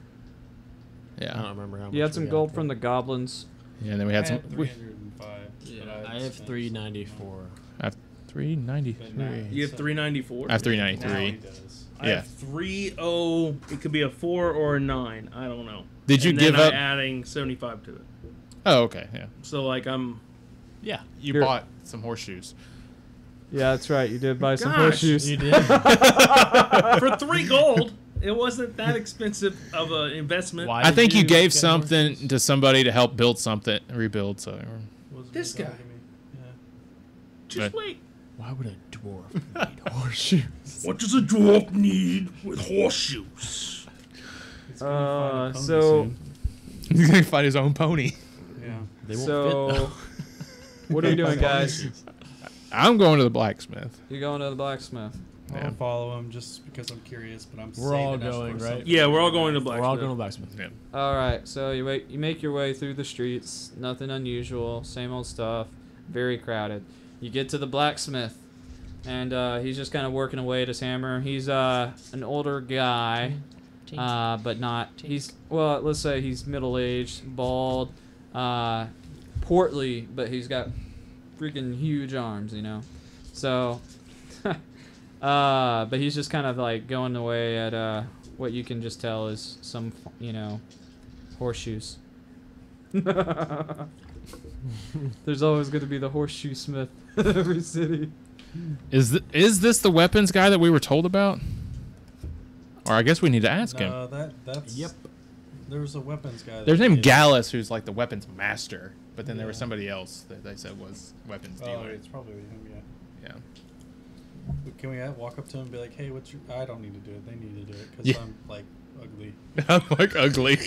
I Yeah. don't remember how much. You had some we gold got. from the goblins. Yeah. And then we had I some. had 305. Yeah, but I have spent 394. I have 393. You have 394. I have Now he 393. does. I have 30. It could be a 4 or a 9. I don't know. Did you and give then up? I'm adding 75 to it. Oh, okay. Yeah. So like I'm. Yeah, You Here. bought some horseshoes. Yeah, that's right. You did buy some Gosh, horseshoes. you did. For 3 gold, it wasn't that expensive of an investment. Why I did think you gave get something horses? to somebody to help build something, rebuild. So Wasn't This he guy. talking to me? Yeah. Just But- wait. Why would a dwarf need horseshoes? What does a dwarf need with horseshoes? He's gonna find a pony So soon. he's gonna find his own pony. Yeah. They won't So, fit. what are you doing, guys? I'm going to the blacksmith. You going to the blacksmith? I'll Yeah. follow him just because I'm curious, but I'm We're all saving us going, for right? something. Yeah, we're all going to We're all blacksmith. going to blacksmith. Yeah. All right. So you make your way through the streets. Nothing unusual. Same old stuff. Very crowded. You get to the blacksmith, and he's just kind of working away at his hammer. He's an older guy, but not. Let's say he's middle-aged, bald, portly, but he's got freaking huge arms, you know. So, but he's just kind of like going away at what you can just tell is some, horseshoes. There's always going to be the horseshoe smith in every city. Is this the weapons guy that we were told about? Or I guess we need to ask him. No, that's. Yep. There was a weapons guy. There's that named did- Gallus, who's like the weapons master, but then there was Yeah. somebody else that they said was weapons Oh, dealer. it's probably him. Yeah. Yeah. Can we walk up to him and be like, "Hey, what's your?" I don't need to do it. They need to do it because Yeah. I'm like ugly. I'm like ugly.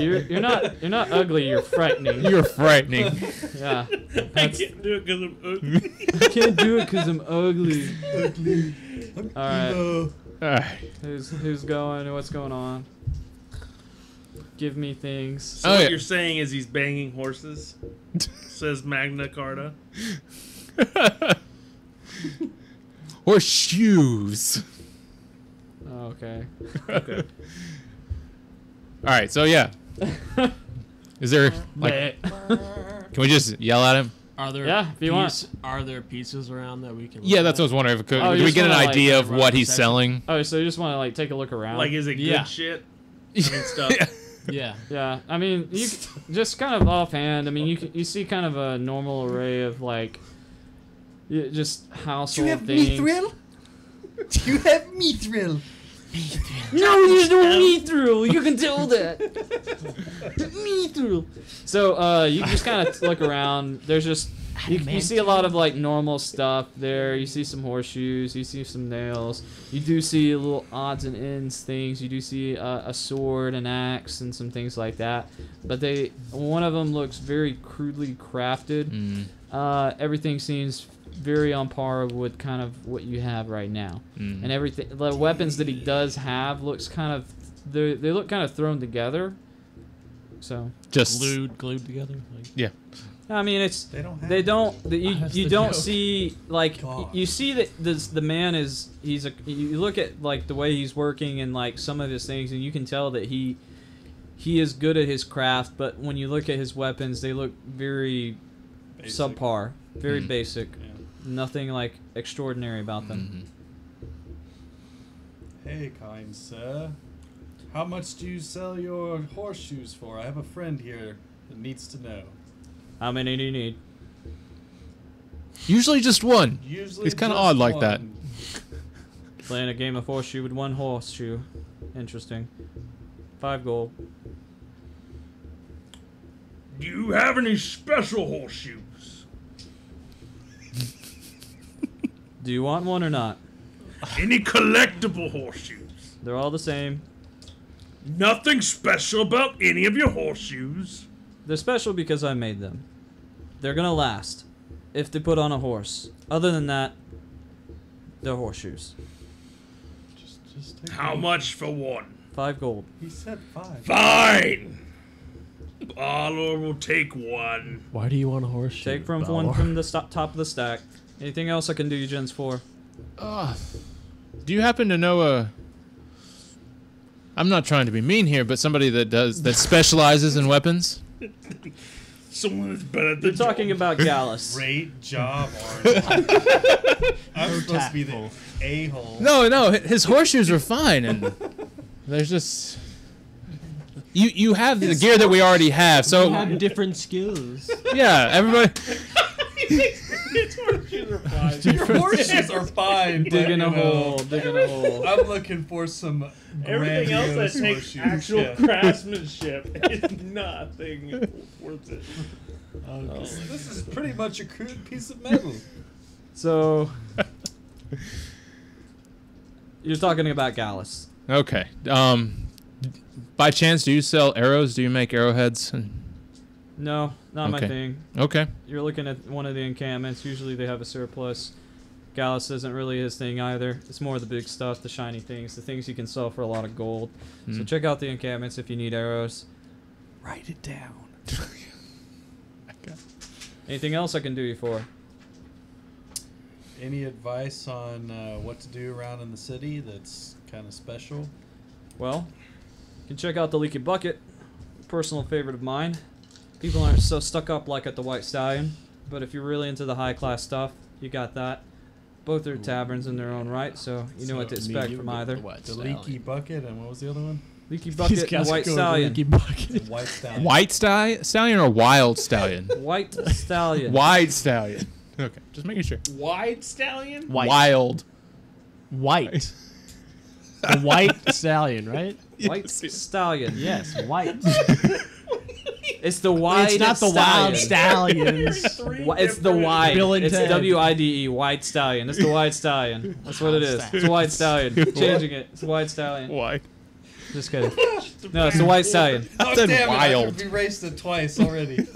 You're not ugly. You're frightening. You're frightening. Yeah. I can't do it because I'm ugly. I can't do it because I'm ugly. Ugly. All right. Alright. Who's going? What's going on? Give me things. So Oh, what yeah. you're saying is he's banging horses? Says Magna Carta. Horseshoes. Oh, okay. Okay. Alright, so yeah. Is there like can we just yell at him? Are there Yeah, if you want. Are there pieces around that we can? Yeah, look that's what I at? was wondering. If it could, Oh, do you we just get an wanna, like, idea of run what a he's section? selling? Oh, so you just want to like take a look around? Like, is it good Yeah. shit? I mean, stuff. Yeah. Yeah, I mean, you just kind of offhand. I mean, you see kind of a normal array of like, just household things. Do you have mithril? No, there's no mithril. You can tell that. Mithril. So you just kind of look around. There's just you see a lot of like normal stuff there. You see some horseshoes. You see some nails. You do see little odds and ends things. You do see a sword, an axe, and some things like that. But one of them looks very crudely crafted. Everything seems very on par with kind of what you have right now. And everything, the weapons that he does have looks kind of, they look kind of thrown together. So Just Glued together. Like, yeah. I mean, it's They don't have. you don't joke. see like God. you see that the man is you look at like the way he's working and like some of his things, and you can tell that he is good at his craft. But when you look at his weapons, they look very Basic. subpar, very Mhm. basic. Yeah. Nothing like extraordinary about them. Hey, kind sir. How much do you sell your horseshoes for? I have a friend here that needs to know. How many do you need? Usually just one. Usually He's kinda just odd like that. one. Playing a game of horseshoe with one horseshoe. Interesting. 5 gold. Do you have any special horseshoes? Do you want one or not? Any collectible horseshoes? They're all the same. Nothing special about any of your horseshoes? They're special because I made them. They're gonna last if they put on a horse. Other than that, they're horseshoes. Just take How one. much for one? 5 gold. He said 5. Fine. Balor will take one. Why do you want a horseshoe? Take from Balor? one from the top of the stack. Anything else I can do you gents for? Do you happen to know I'm not trying to be mean here, but somebody that specializes in weapons? Someone that's better than You're talking about Gallus. Great job, Arnold. I'm supposed to be the tactful. a-hole. No, his horseshoes are fine, and there's just you have the gear that we already have, You so have different skills. yeah, everybody. Your horseshoes are fine. but, Digging you a know, hole, digging a hole. I'm looking for some Everything else that grandiose takes horseshoes. actual Yeah. craftsmanship is nothing worth it. This is pretty much a crude piece of metal. So, you're talking about Gallus. Okay. By chance, do you sell arrows? Do you make arrowheads? No, not my Okay. thing. Okay. You're looking at one of the encampments. Usually they have a surplus. Gallus isn't really his thing either. It's more the big stuff, the shiny things, the things you can sell for a lot of gold. So check out the encampments if you need arrows. Write it down. Anything else I can do you for? Any advice on what to do around in the city that's kind of special? Well, you can check out the Leaky Bucket. Personal favorite of mine. People aren't so stuck up like at the White Stallion, but if you're really into the high class stuff, you got that. Both are taverns in their own right, so you know what to expect from either. The leaky bucket, and what was the other one? Leaky Bucket and White Stallion. The white stallion. White stallion or wild stallion? White Stallion. Wide stallion. Okay, just making sure. Wide stallion? White. Wild. White. The white stallion, right? White Stallion. Yes, white. It's the wide It's not the wild stallions. It's the wide. Bill and It's Ted. WIDE. Wide Stallion. It's the Wide Stallion. That's what it is. It's a White Stallion. Changing it. It's a White Stallion. Why? Just kidding. No, it's the White Stallion. Oh, said damn wild. it, I've erased it twice already.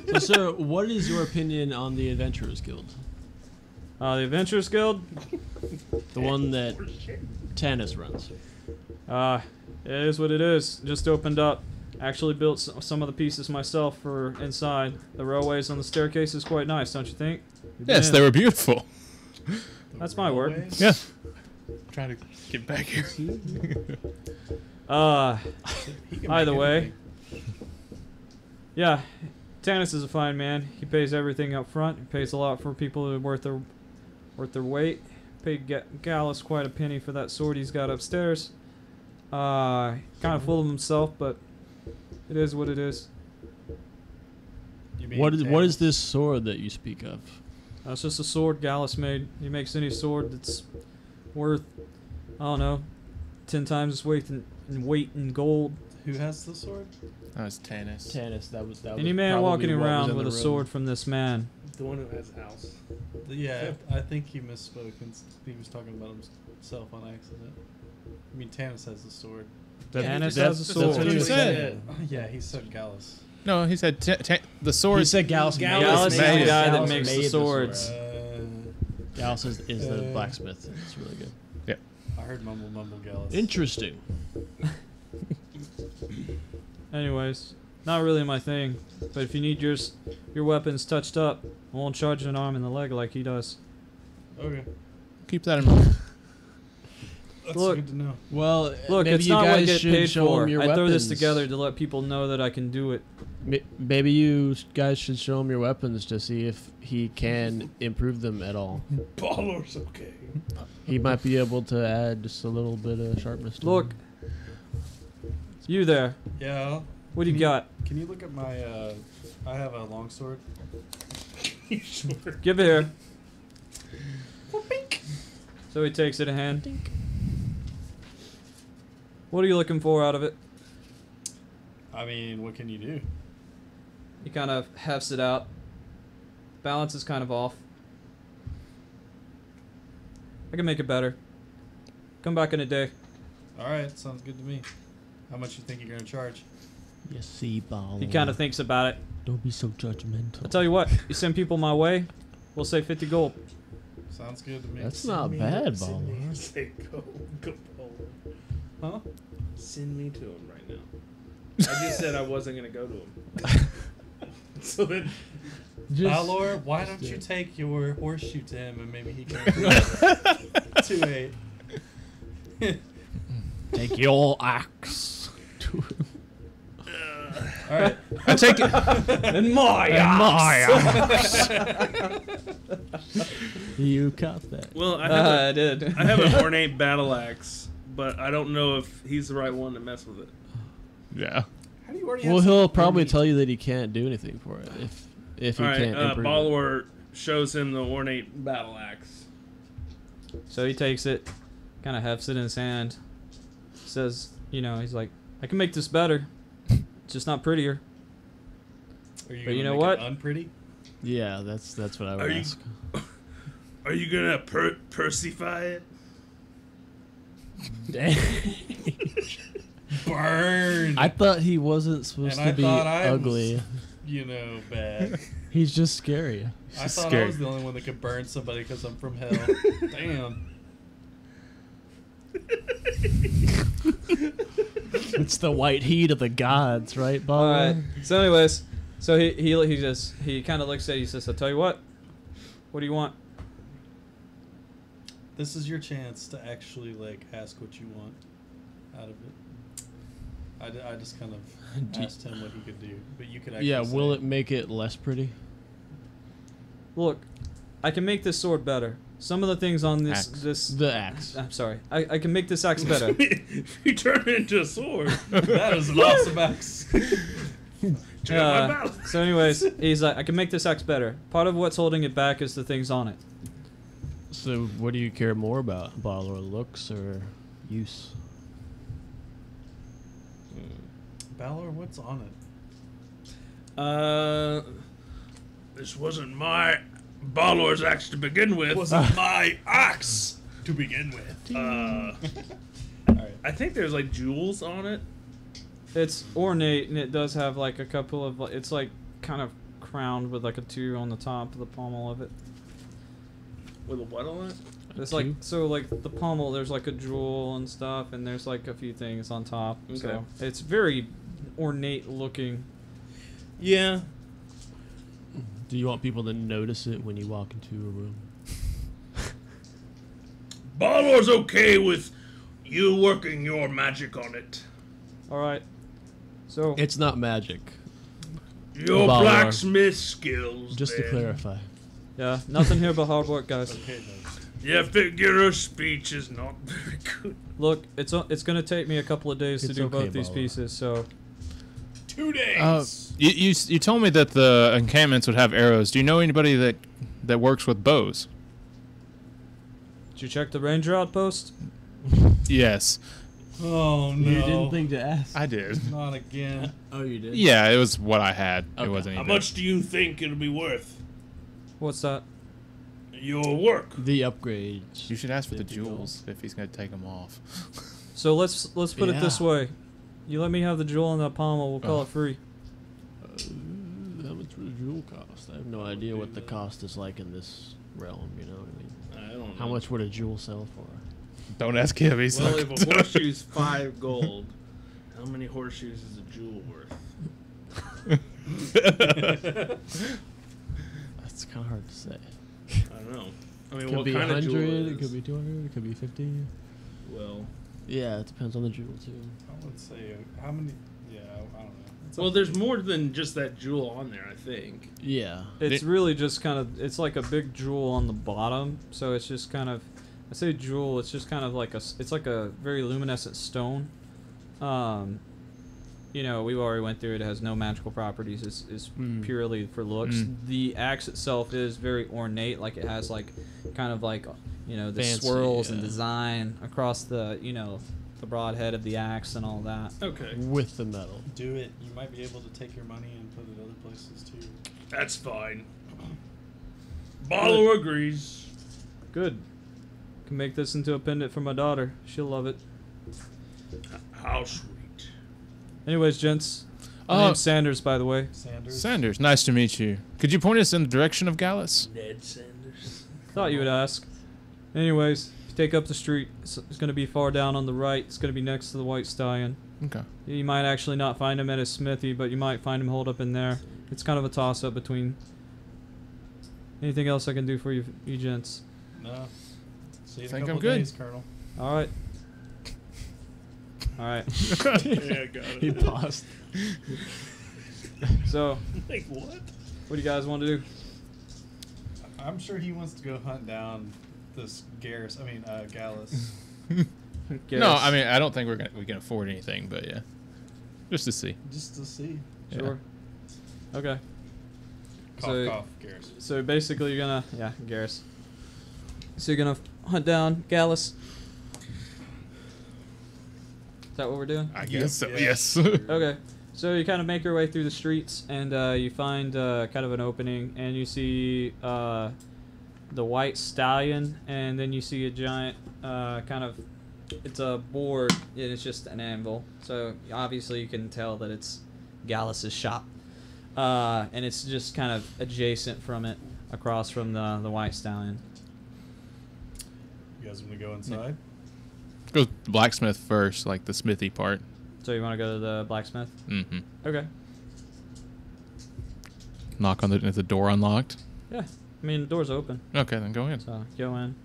So, sir, what is your opinion on the Adventurers Guild? The Adventurers Guild. The one that Tannis runs. It is what it is. Just opened up. Actually built some of the pieces myself for inside. The railways on the staircase is quite nice, don't you think? You've been Yes, in. they were beautiful. That's my work. Always. Yeah. Trying to get back here. He can Either make way. anything. Yeah, Tannis is a fine man. He pays everything up front. He pays a lot for people who are worth their weight. Paid Gallus quite a penny for that sword he's got upstairs. Kind of full of himself, but it is what it is. You mean What Tannis? is this sword that you speak of? That's just a sword Gallus made. He makes any sword that's worth, I don't know, 10 times its weight in gold. Who has the sword? That was Tannis. Tannis. That was Any man walking around with a sword from this man. The one who has a house. Yeah, I think he misspoke and he was talking about himself on accident. I mean, Tannis has the sword. Tannis has a sword. That's what he said. Oh, yeah, he said Gallus. No, he said the sword. He said Gallus. Gallus is the made it. guy that Gallus makes made the swords. Gallus is the blacksmith. It's really good. I heard mumble Gallus. Interesting. Anyways, not really my thing. But if you need your weapons touched up, I won't charge an arm and the leg like he does. Okay. Keep that in mind. That's Look. good to know. Well, Look, maybe it's you not what I guys get should paid show for. him your I weapons. throw this together to let people know that I can do it. Maybe you guys should show him your weapons to see if he can improve them at all. Baller's okay. He might be able to add just a little bit of sharpness to Look, them. you there. Yeah. What do you got? Can you look at my? I have a longsword. Sure. Give it here. So he takes it in hand. What are you looking for out of it? I mean, what can you do? He kind of hefts it out. Balance is kind of off. I can make it better. Come back in a day. All right, sounds good to me. How much you think you're gonna charge? You see, ball. He kind of thinks about it. Don't be so judgmental. I'll tell you what, you send people my way, we'll say 50 gold. Sounds good to me. That's not bad, ball. Say go Baller. Huh? Send me to him right now. I just said I wasn't gonna go to him. So then, Valor, why don't you take your horseshoe to him and maybe he can 2-8. take your axe to him. All right. I take it. And my You caught that. Well, I did. I have an ornate battle axe, but I don't know if he's the right one to mess with it. Yeah. How do you already Well, have he'll something probably for me? tell you that he can't do anything for it if he All right, can't improve it. Balor shows him the ornate battle axe. So he takes it, kind of hefts it in his hand, says, you know, he's like, I can make this better. It's just not prettier. Are you But you gonna know make what? it unpretty? Yeah, that's what I would Are you- ask. Are you gonna Persify it? Burn. I thought he wasn't supposed And to I be thought I ugly. was, you know, bad. He's just scary. I thought I scary. was the only one that could burn somebody because I'm from hell. Damn. It's the white heat of the gods, right, Bob? All right. So, anyways, so he kind of looks at you. He says, "I'll tell you what. What do you want?" This is your chance to actually like ask what you want out of it. I just kind of asked him what he could do, but you could actually. Yeah, will say it make it less pretty? Look, I can make this sword better. Some of the things on this Axe. The axe. I'm sorry. I can make this axe better. You turn it into a sword. That is an awesome axe. Check out my battle. So, anyways, he's like, I can make this axe better. Part of what's holding it back is the things on it. So, what do you care more about, Ball, or looks or use? Balor, what's on it? This wasn't my Balor's axe to begin with. Wasn't my axe to begin with. All right. I think there's like jewels on it. It's ornate, and it does have like a couple of. It's like kind of crowned with like a 2 on the top of the pommel of it. With a what on it? It's like so like the pommel. There's like a jewel and stuff, and there's like a few things on top. Okay. So it's very ornate looking. Yeah. Do you want people to notice it when you walk into a room? Balor's okay with you working your magic on it. All right. So It's not magic, Your Balor. blacksmith skills. just to then. clarify. yeah, nothing here but hard work, guys. Okay, no. Your figure of speech is not very good. Look, it's gonna take me a couple of days to It's do okay, both these Bala. pieces. So 2 days. You told me that the encampments would have arrows. Do you know anybody that works with bows? did you check the ranger outpost? Yes, Oh no! You didn't think to ask. I did. Not again. Oh, you did? Yeah, it was what I had. Okay. It wasn't How anything. much do you think it'll be worth? What's that? Your work. The upgrades. You should ask for the $50. jewels if he's gonna take them off. So let's put it this Yeah. way. You let me have the jewel and the pommel. We'll call Oh. it free. How much would a jewel cost? I have no idea what the cost is like in this realm, you know what I mean? I don't know. How much would a jewel sell for? Don't ask him. He's Well, not if a horseshoe's 5 gold, how many horseshoes is a jewel worth? That's kind of hard to say. I don't know. I mean, It could what be kind of 100, jewel it is? could be 200, it could be 50. Well, Yeah, it depends on the jewel too. I would say how many? Yeah, I don't know. It's well, up there's to you. more than just that jewel on there. I think. Yeah. It's really just kind of, it's like a big jewel on the bottom, so it's just kind of, I say jewel, it's just kind of like it's like a very luminescent stone. You know, we already went through it. It has no magical properties. It's purely for looks. The axe itself is very ornate. Like it has like, kind of like, you know, the Fancy, swirls and yeah. design across the, you know, the broad head of the axe and all that. Okay, With the metal. Do it. You might be able to take your money and put it other places too. that's fine. Barlow agrees. Good. Can make this into a pendant for my daughter. She'll love it. How sweet. Anyways, gents. My name's Sanders, by the way. Sanders, nice to meet you. Could you point us in the direction of Gallus? Ned Sanders. Thought you would ask. Anyways, if you take up the street, it's going to be far down on the right. It's going to be next to the White Stallion. Okay. You might actually not find him at his smithy, but you might find him holed up in there. It's kind of a toss-up between... Anything else I can do for you gents? No. See you in a Think couple I'm of good. days, Colonel. Alright. Alright. Yeah, got it. He paused. So, Like what? what do you guys want to do? I'm sure he wants to go hunt down this Gallus. No, I mean I don't think we can afford anything, but yeah, just to see. Just to see. Yeah. Sure. Okay. Cough, So- cough, Garrus. So basically you're gonna... Yeah, Garrus. So you're gonna hunt down Gallus? Is that what we're doing? I guess so. Yeah. Yes. Okay, so you kind of make your way through the streets, and you find kind of an opening, and you see the White Stallion, and then you see a giant kind of, it's a board, and it's just an anvil. So obviously you can tell that it's Gallus's shop, and it's just kind of adjacent from it, across from the White Stallion. You guys want to go inside? Go blacksmith first, like the smithy part. So you want to go to the blacksmith? Mm-hmm. Okay. Knock on is the door unlocked? Yeah, I mean the door's open. Okay, then go in. So go in.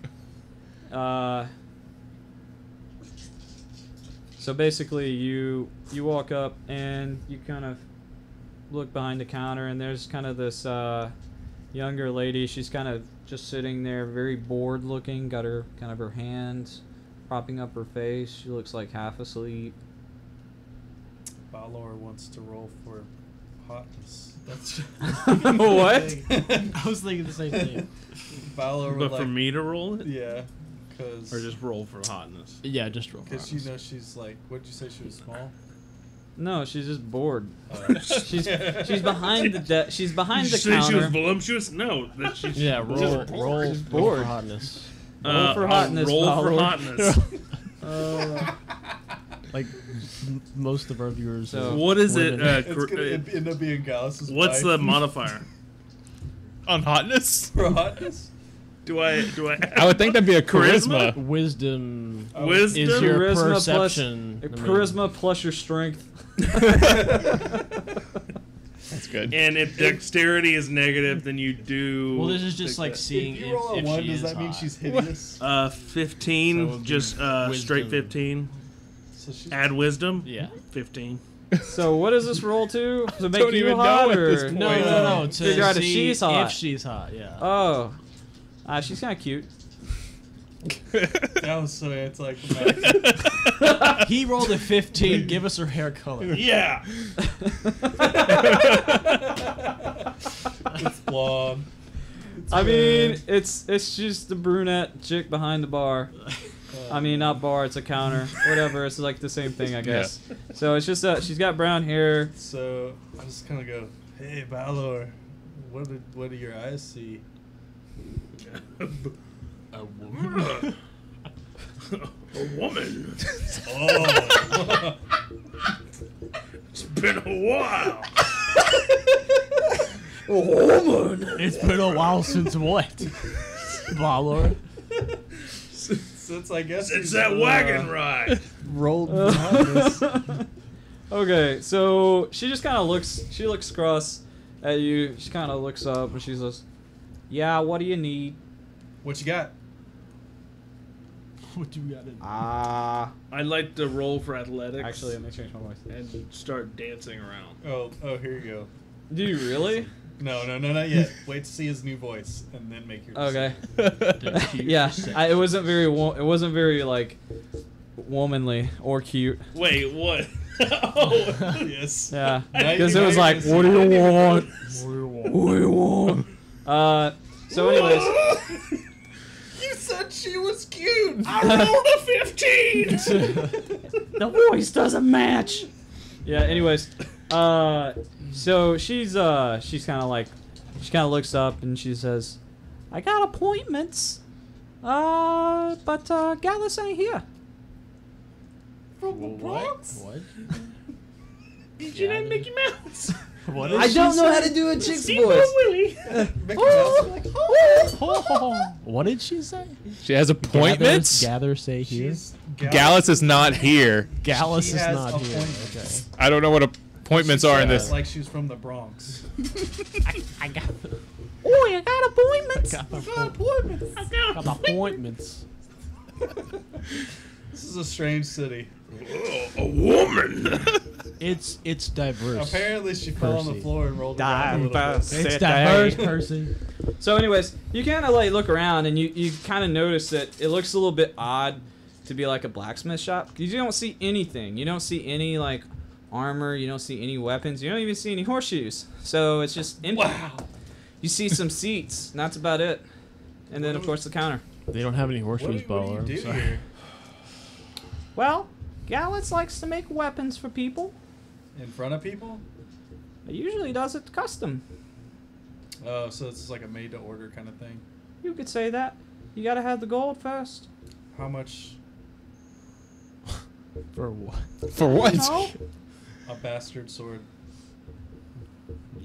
So basically, you walk up and you kind of look behind the counter, and there's kind of this younger lady. She's kind of just sitting there, very bored looking. Got her kind of her hands propping up her face. She looks like half asleep. Balor wants to roll for hotness. That's What? I was thinking the same thing. Balor would But like, for me to roll it, yeah, because or just roll for hotness. Yeah, just roll. because you know she's like, what did you say she was small? No, she's just bored. She's She's behind the she's behind Did the you say she was counter. voluptuous? No, that she's Yeah, roll just roll bored. for hotness. Roll for I'll hotness, Roll for Balor. hotness. Like most of our viewers. So- What is it? Women. it's gonna end up being Gallus's What's the wife. modifier? On hotness? for hotness? Do I? I would think that'd be a Charisma? charisma. Wisdom Wisdom? is your Charisma plus- perception. I mean, Charisma plus your strength. That's good. And if dexterity is negative, then you do. Well, this is just take like that. seeing If you roll a if 1, she does is that mean hot. she's hideous? 15, So it would be just straight wisdom. 15. So she's Add wisdom. Yeah. 15. So what does this roll to? To make Don't you even hot, know at or this point. No. To Figure out if see she's hot. If she's hot, yeah. Oh, she's kind of cute. that was so anticlimactic. He rolled a 15. Give us her hair color. Yeah. It's blonde. I mean, it's just the brunette chick behind the bar. I mean, not bar, it's a counter. Whatever, it's like the same thing, I guess. So it's just she's got brown hair. So I just kind of go, "Hey, Balor, what do your eyes see?" A woman. A woman. Oh, It's been a while. It's been a while since what? Balor. since I guess It's that wagon ride. Rolled Okay, so she just kind of looks. She looks cross at you. She kind of looks up and she says, "Yeah, what do you need?" What you got? What do we gotta do? I'd like to roll for athletics. Actually, let me change my voice. and start dancing around. Oh, here you go. Do you really? No, not yet. Wait to see his new voice, and then make your Okay. decision. Yeah, it wasn't very. It wasn't very like womanly or cute. Wait, what? Oh, Yes. Yeah, Now because you it was hear like, this. what do you want? What do you want? So, anyways, You said she was cute. I rolled a 15. the voice doesn't match. Yeah. Anyways, so she's kind of like, she kind of looks up and she says, "I got appointments, but Gallus ain't here." From the Bronx. What? Is your name Mickey Mouse? What I don't know how to do a chick's voice. Willie. Mickey Mouse is like, oh. What did she say? She has appointments. Gather, say here. She's Gallus is not here. Gallus She is has not here. appointments. Okay. I don't know what appointments are in this. Like she's from the Bronx. I got Oh, you got appointments? got appointments. This is a strange city. A woman. It's diverse. Apparently, she fell on the Percy. floor and rolled around a little Diverse. bit. It's diverse, Percy. So, anyways, you kind of like look around and you kind of notice that it looks a little bit odd to be like a blacksmith shop. You don't see anything. You don't see any like armor. You don't see any weapons. You don't even see any horseshoes. So it's just empty. Wow. You see some seats. And that's about it. And then of course the counter. They don't have any What horseshoes, do you Baller. do I'm sorry. here? Well, Gallus likes to make weapons for people. In front of people? He usually does it custom. Oh, so it's like a made-to-order kind of thing. You could say that. You gotta have the gold first. How much For what? For what? No? a bastard sword?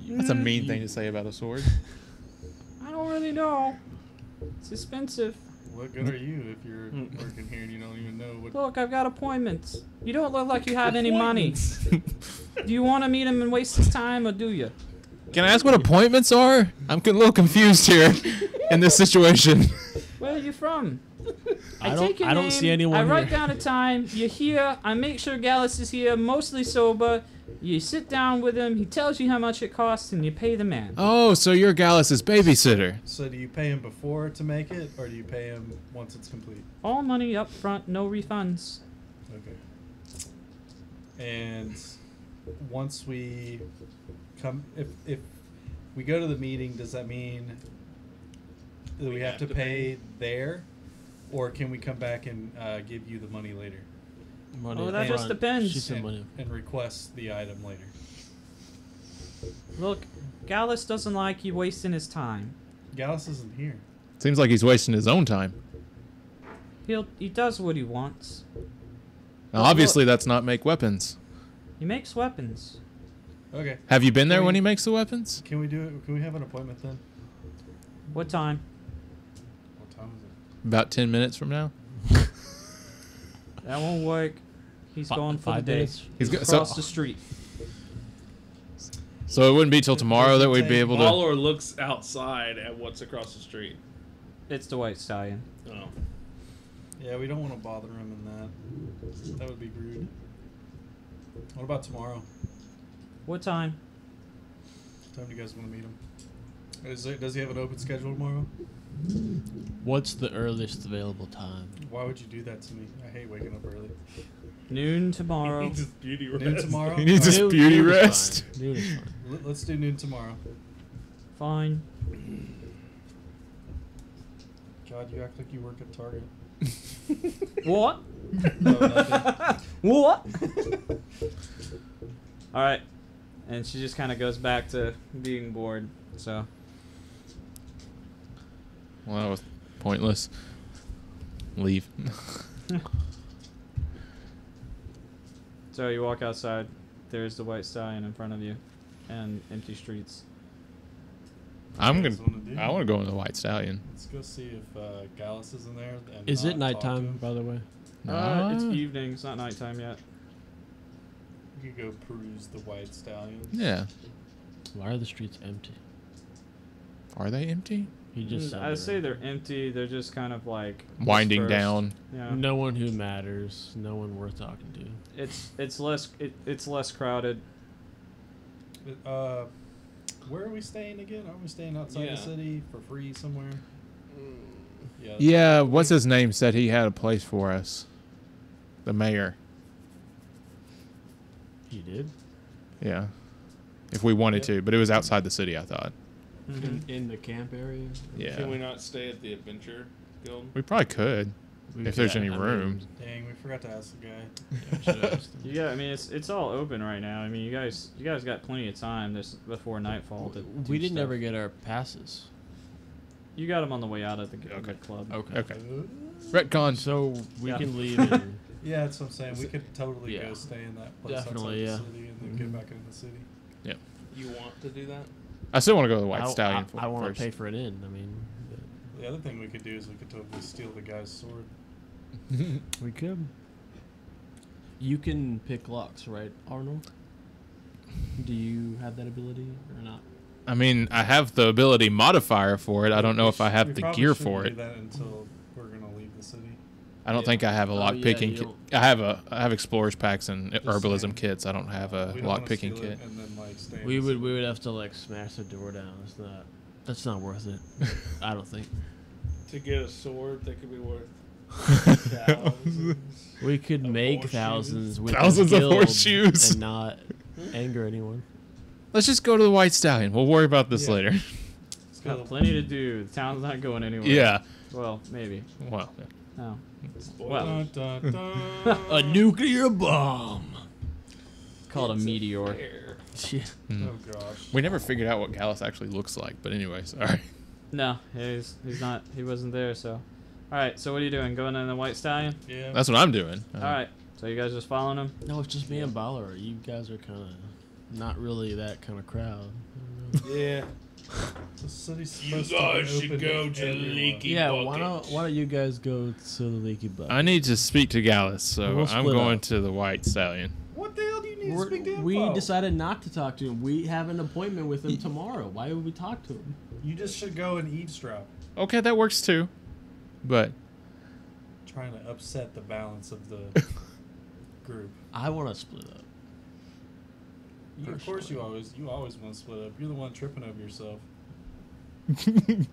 That's a mean thing to say about a sword. I don't really know. It's expensive. What good are you if you're working here and you don't even know what? Look, I've got appointments. You don't look like you have any money. Do you want to meet him and waste his time, or do you? Can I ask what appointments are? I'm a little confused here in this situation. Where are you from? I take your don't name, see anyone I write here. down a time. You're here. I make sure Gallus is here, mostly sober. You sit down with him. He tells you how much it costs, and you pay the man. Oh, so you're Gallus's babysitter. So do you pay him before to make it, or do you pay him once it's complete? All money up front, no refunds. Okay. And once we come, if we go to the meeting, does that mean that we have to pay there, or can we come back and give you the money later Money Oh, up that just front. depends. She said money. and request the item later? Look, Gallus doesn't like you wasting his time. Gallus isn't here. Seems like he's wasting his own time. He does what he wants. Now, obviously, that's not make weapons. He makes weapons. Okay. Have you been there Can when we- he makes the weapons? Can we do it? Can we have an appointment then? What time? What time is it? About 10 minutes from now? That won't work. He's gone for the 5 day. minutes? He's He's go- so- across the street. So it wouldn't be till tomorrow that we'd be able to... Baller looks outside at what's across the street. It's the White Stallion. Oh. Yeah, we don't want to bother him in that. That would be rude. What about tomorrow? What time? What time do you guys want to meet him? Does he have an open schedule tomorrow? What's the earliest available time? Why would you do that to me? I hate waking up early. Noon tomorrow. Just beauty Noon rest. tomorrow? He needs his Alright, beauty Noon is rest. fine. Noon is fine. let's do noon tomorrow. Fine. God, you act like you work at Target. What? No, nothing. What? All right. And she just kind of goes back to being bored. So Well, that was pointless. Leave. So you walk outside. There's the White Stallion in front of you, and empty streets. I'm You gonna. guys wanna do? I want to go in the White Stallion. Let's go see if Gallus is in there. And Is it not talk to nighttime, him. by the way? It's Ah. evening. It's not nighttime yet. You could go peruse the White Stallion. Yeah. Why are the streets empty? Are they empty? He just said I'd they say were- they're empty. They're just kind of like Winding dispersed. down. Yeah. no one who matters. No one worth talking to. It's less crowded. Where are we staying again? Are we staying outside Yeah. the city for free somewhere? Yeah. Yeah, what's his name said he had a place for us. The mayor. He did. Yeah. If we wanted to, but it was outside the city, I thought. In the camp area. Yeah. Can we not stay at the Adventure Guild? We probably could. If there's any room. Dang, we forgot to ask the guy. Yeah, I should've asked him. Yeah, I mean it's all open right now. I mean you guys got plenty of time this before nightfall to do We didn't stuff. ever get our passes. You got them on the way out of the Okay. club. Okay. Okay. Retcon. So we Yeah. can leave. And Yeah, that's what I'm saying. We could totally Yeah. go stay in that place Definitely, outside yeah. the city and then get back into the city. You want to do that? I still want to go to the White Stallion I want first. to pay for it in. I mean, The other thing we could do is we could totally steal the guy's sword. we could. You can pick locks, right, Arnold? Do you have that ability or not? I mean, I have the ability modifier for it. I don't know if I We have the probably gear shouldn't for do it. that until we're gonna leave the city. I don't Yeah. think I have a Oh, lock yeah, picking you kit. don't- I have explorers packs and herbalism saying. kits. I don't have a We don't lock wanna picking steal it kit. And then, like, stay in We the would city. have to like smash the door down. That's not worth it. I don't think. To get a sword that could be worth thousands. We could Of make horseshoes. thousands with Thousands this of guild horseshoes. and not anger anyone. Let's just go to the White Stallion. We'll worry about this Yeah. later. Let's go. Got plenty to do. The town's not going anywhere. Yeah. Well, maybe. Well, No. Spoiler. Well, Dun, dun, dun. A nuclear bomb. called a It's meteor. bear. Yeah. mm. Oh gosh. We never figured out what Gallus actually looks like. But anyway, sorry. No, he's not. He wasn't there. So, all right. So what are you doing? Going in the White Stallion? Yeah. That's what I'm doing. All right. So you guys just following him? No, it's just me and Baller. You guys are kind of not really that kind of crowd. Yeah. The city's You supposed to guys be should open go to everyone. Leaky Yeah, Bucket. why don't you guys go to the Leaky Bucket? I need to speak to Gallus, so We'll I'm split going up. to the White Stallion. What the hell do you need to speak to him We for? decided not to talk to him. We have an appointment with him tomorrow. Why would we talk to him? You just should go and eavesdrop. Okay, that works too. But Trying to upset the balance of the group. I want to split up. Of course you always want to split up. You're the one tripping over yourself. That's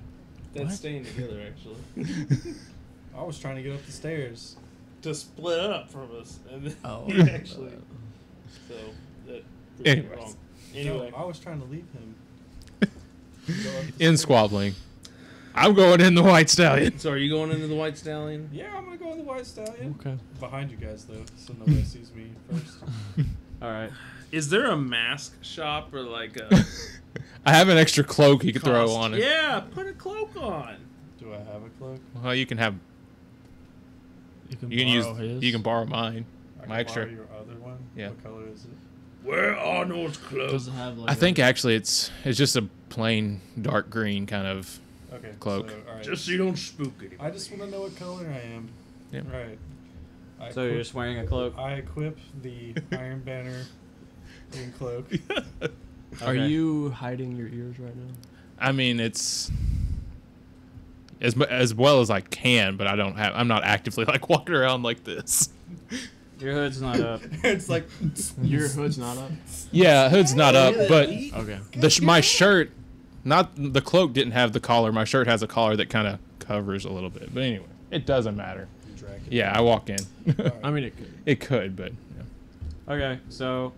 What? staying together, actually. I was trying to get up the stairs. To split up from us. And then Oh, he actually. So, that proved it Anyways. wrong. Anyway. No, I was trying to leave him. in squabbling, I'm going in the White Stallion. So, are you going into the White Stallion? Yeah, I'm gonna go in the White Stallion. Okay. Behind you guys though, so nobody sees me first. All right. Is there a mask shop or like a. I have an extra cloak you could throw cost- on it. Yeah, put a cloak on. Do I have a cloak? Well, you can have. You can You can use. borrow his. You can borrow mine. I My can extra. borrow your other one. Yeah. What color is it? Where Arnold's cloak? Does it have like I think actually it's just a plain dark green kind of. Okay. Cloak. So, all right. Just so you don't spook anybody. I just want to know what color I am. Yep. Right. I So you're equip- just wearing a cloak. I equip the Iron Banner green cloak. Are Okay. you hiding your ears right now? I mean, it's as well as I can, but I don't have. I'm not actively like walking around like this. Your hood's not up. It's like Your hood's not up. Yeah, hood's not up, but Okay. my shirt, not the cloak, didn't have the collar. My shirt has a collar that kind of covers a little bit. But anyway, it doesn't matter. Dracula. Yeah, I walk in. I mean, it could. It could, but yeah. Okay, so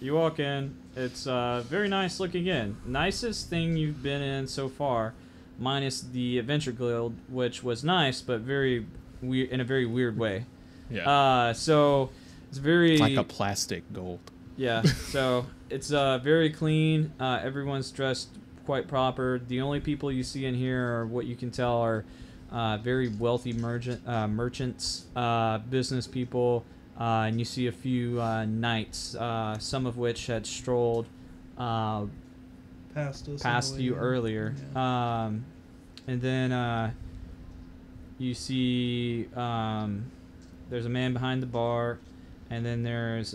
you walk in. It's very nice looking in. Nicest thing you've been in so far, minus the Adventure Guild, which was nice, but very weird in a very weird way. Yeah. So it's very It's like a plastic gold. yeah. So it's very clean. Everyone's dressed quite proper. The only people you see in here are what you can tell are very wealthy merchants, business people. And you see a few knights, some of which had strolled Past us. on past the way you in. earlier. Yeah. And then you see there's a man behind the bar, and then there's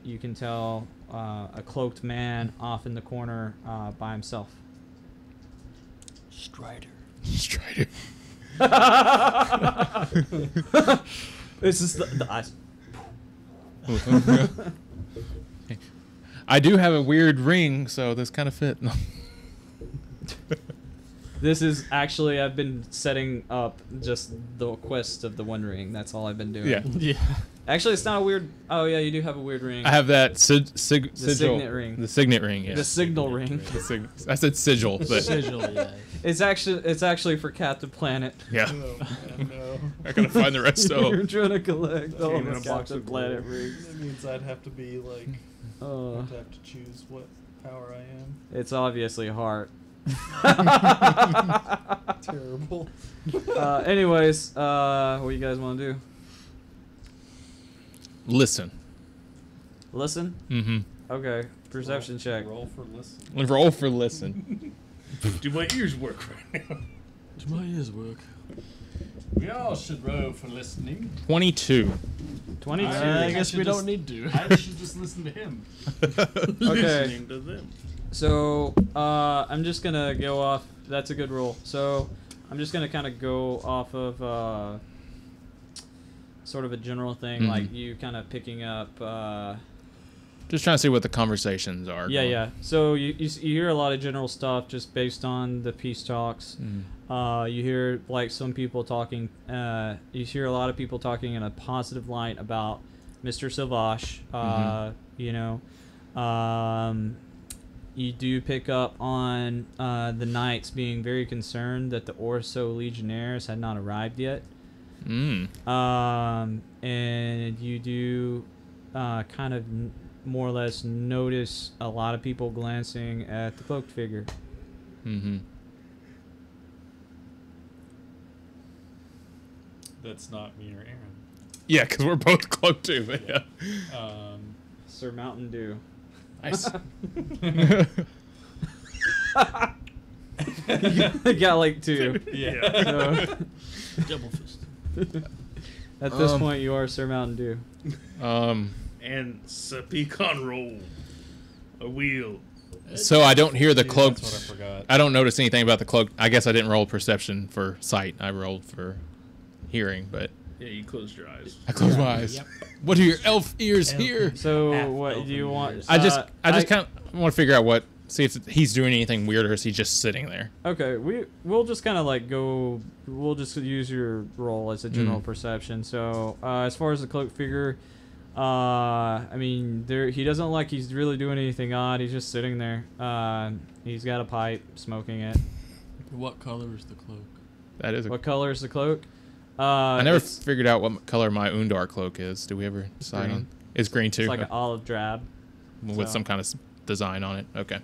you can tell a cloaked man off in the corner by himself. Strider. Strider. This is the eyes. I do have a weird ring, so this kind of fit. No. This is actually, I've been setting up just the quest of the One Ring. That's all I've been doing. Yeah. Yeah. Actually, it's not a weird. Oh yeah, you do have a weird ring. I have that sigil. signet ring. The signet ring, yeah. The signal ring. I said sigil, but Sigil, yeah. It's actually for Captain Planet. yeah. Oh, man, no. I gotta find the rest You're of. trying to collect all Came in the a box Captain of Planet gold. rings. That means I'd have to be like, I'd have to choose what power I am. It's obviously heart. Terrible. Anyways, what you guys want to do? Listen. Listen? Mm-hmm. Okay. Perception check. Roll for listen. Roll for listen. Do my ears work right now? Do my ears work? We all should roll for listening. 22. 22. I I guess should we just- don't need to. I should just listen to him. Okay. Listening to them. So, I'm just gonna go off. That's a good roll. So, I'm just gonna kind of go off of sort of a general thing, Mhm. like you kind of picking up. Just trying to see what the conversations are. Yeah, going. yeah. So you hear a lot of general stuff just based on the peace talks. You hear like some people talking. You hear a lot of people talking in a positive light about Mr. Sauvage. You know. You do pick up on the knights being very concerned that the Orso Legionnaires had not arrived yet. And you do kind of more or less notice a lot of people glancing at the cloaked figure. Mm-hmm. That's not me or Aaron. Yeah, because we're both cloaked too. But yeah. Sir Mountain Dew. Nice. Got like two. Yeah. So, Double fist. at this point, you are Sir Mountain Dew. And a pecan roll. A wheel. So I don't hear the See, cloaked. That's what I forgot. I don't notice anything about the cloak. I guess I didn't roll perception for sight. I rolled for hearing, but Yeah, you closed your eyes. I closed my eyes. Yep. What do your elf ears hear? So, Half what elven do you want? ears. I just kind of want to figure out see if he's doing anything weird or is he just sitting there. Okay, we'll just kind of like go. We'll just use your roll as a general perception. So as far as the cloak figure, I mean, he doesn't look like he's really doing anything odd. He's just sitting there. He's got a pipe, smoking it. What color is the cloak? That is. What color is the cloak? I never It's figured out what color my Undar cloak is. Do we ever decide green. on? It's green too, like an olive drab. with so. some kind of design on it. Okay.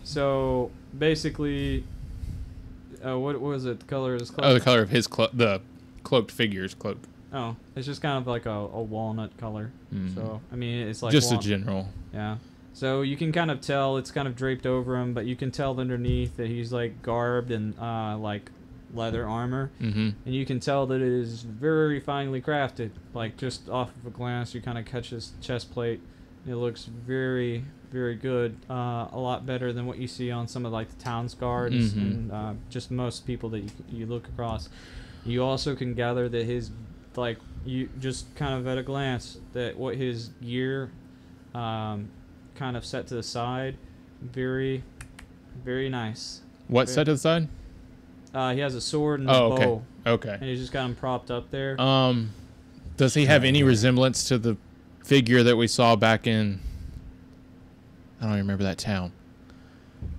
So basically, what was it? The color of his cloak? Oh, the color of his the cloaked figure's cloak. Oh, it's just kind of like a walnut color. Mhm. So I mean, it's like Just a walnut. general. Yeah. So you can kind of tell it's kind of draped over him, but you can tell underneath that he's like garbed in like leather armor, Mm-hmm. and you can tell that it is very finely crafted. Like just off of a glance, you kind of catch his chest plate. It looks very, very good. A lot better than what you see on some of like the town's guards Mhm. and just most people that you look across. You also can gather that his like you just kind of at a glance that what his gear kind of set to the side, very, very nice. What set to the side? He has a sword and a Oh, bow, okay. and he's just got him propped up there. Does he have any resemblance to the figure that we saw back in? I don't even remember that town.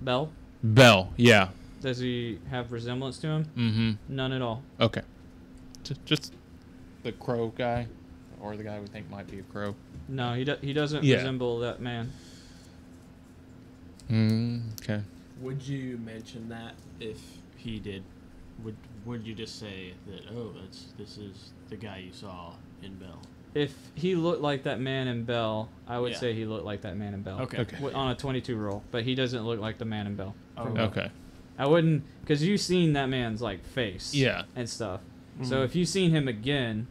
Bell, Bell. Yeah. does he have resemblance to him? Mm-hmm. None at all. Okay. Just the crow guy, or the guy we think might be a crow. No, he doesn't Yeah. resemble that man. Okay. Would you mention that if he did? Would you just say that? Oh, this is the guy you saw in Bell. If he looked like that man in Bell, I would Yeah. say he looked like that man in Bell. Okay. Okay. On a 22 roll, but he doesn't look like the man in Bell. from Bell. Okay. I wouldn't, because you've seen that man's like face. Yeah. And stuff. So if you've seen him again,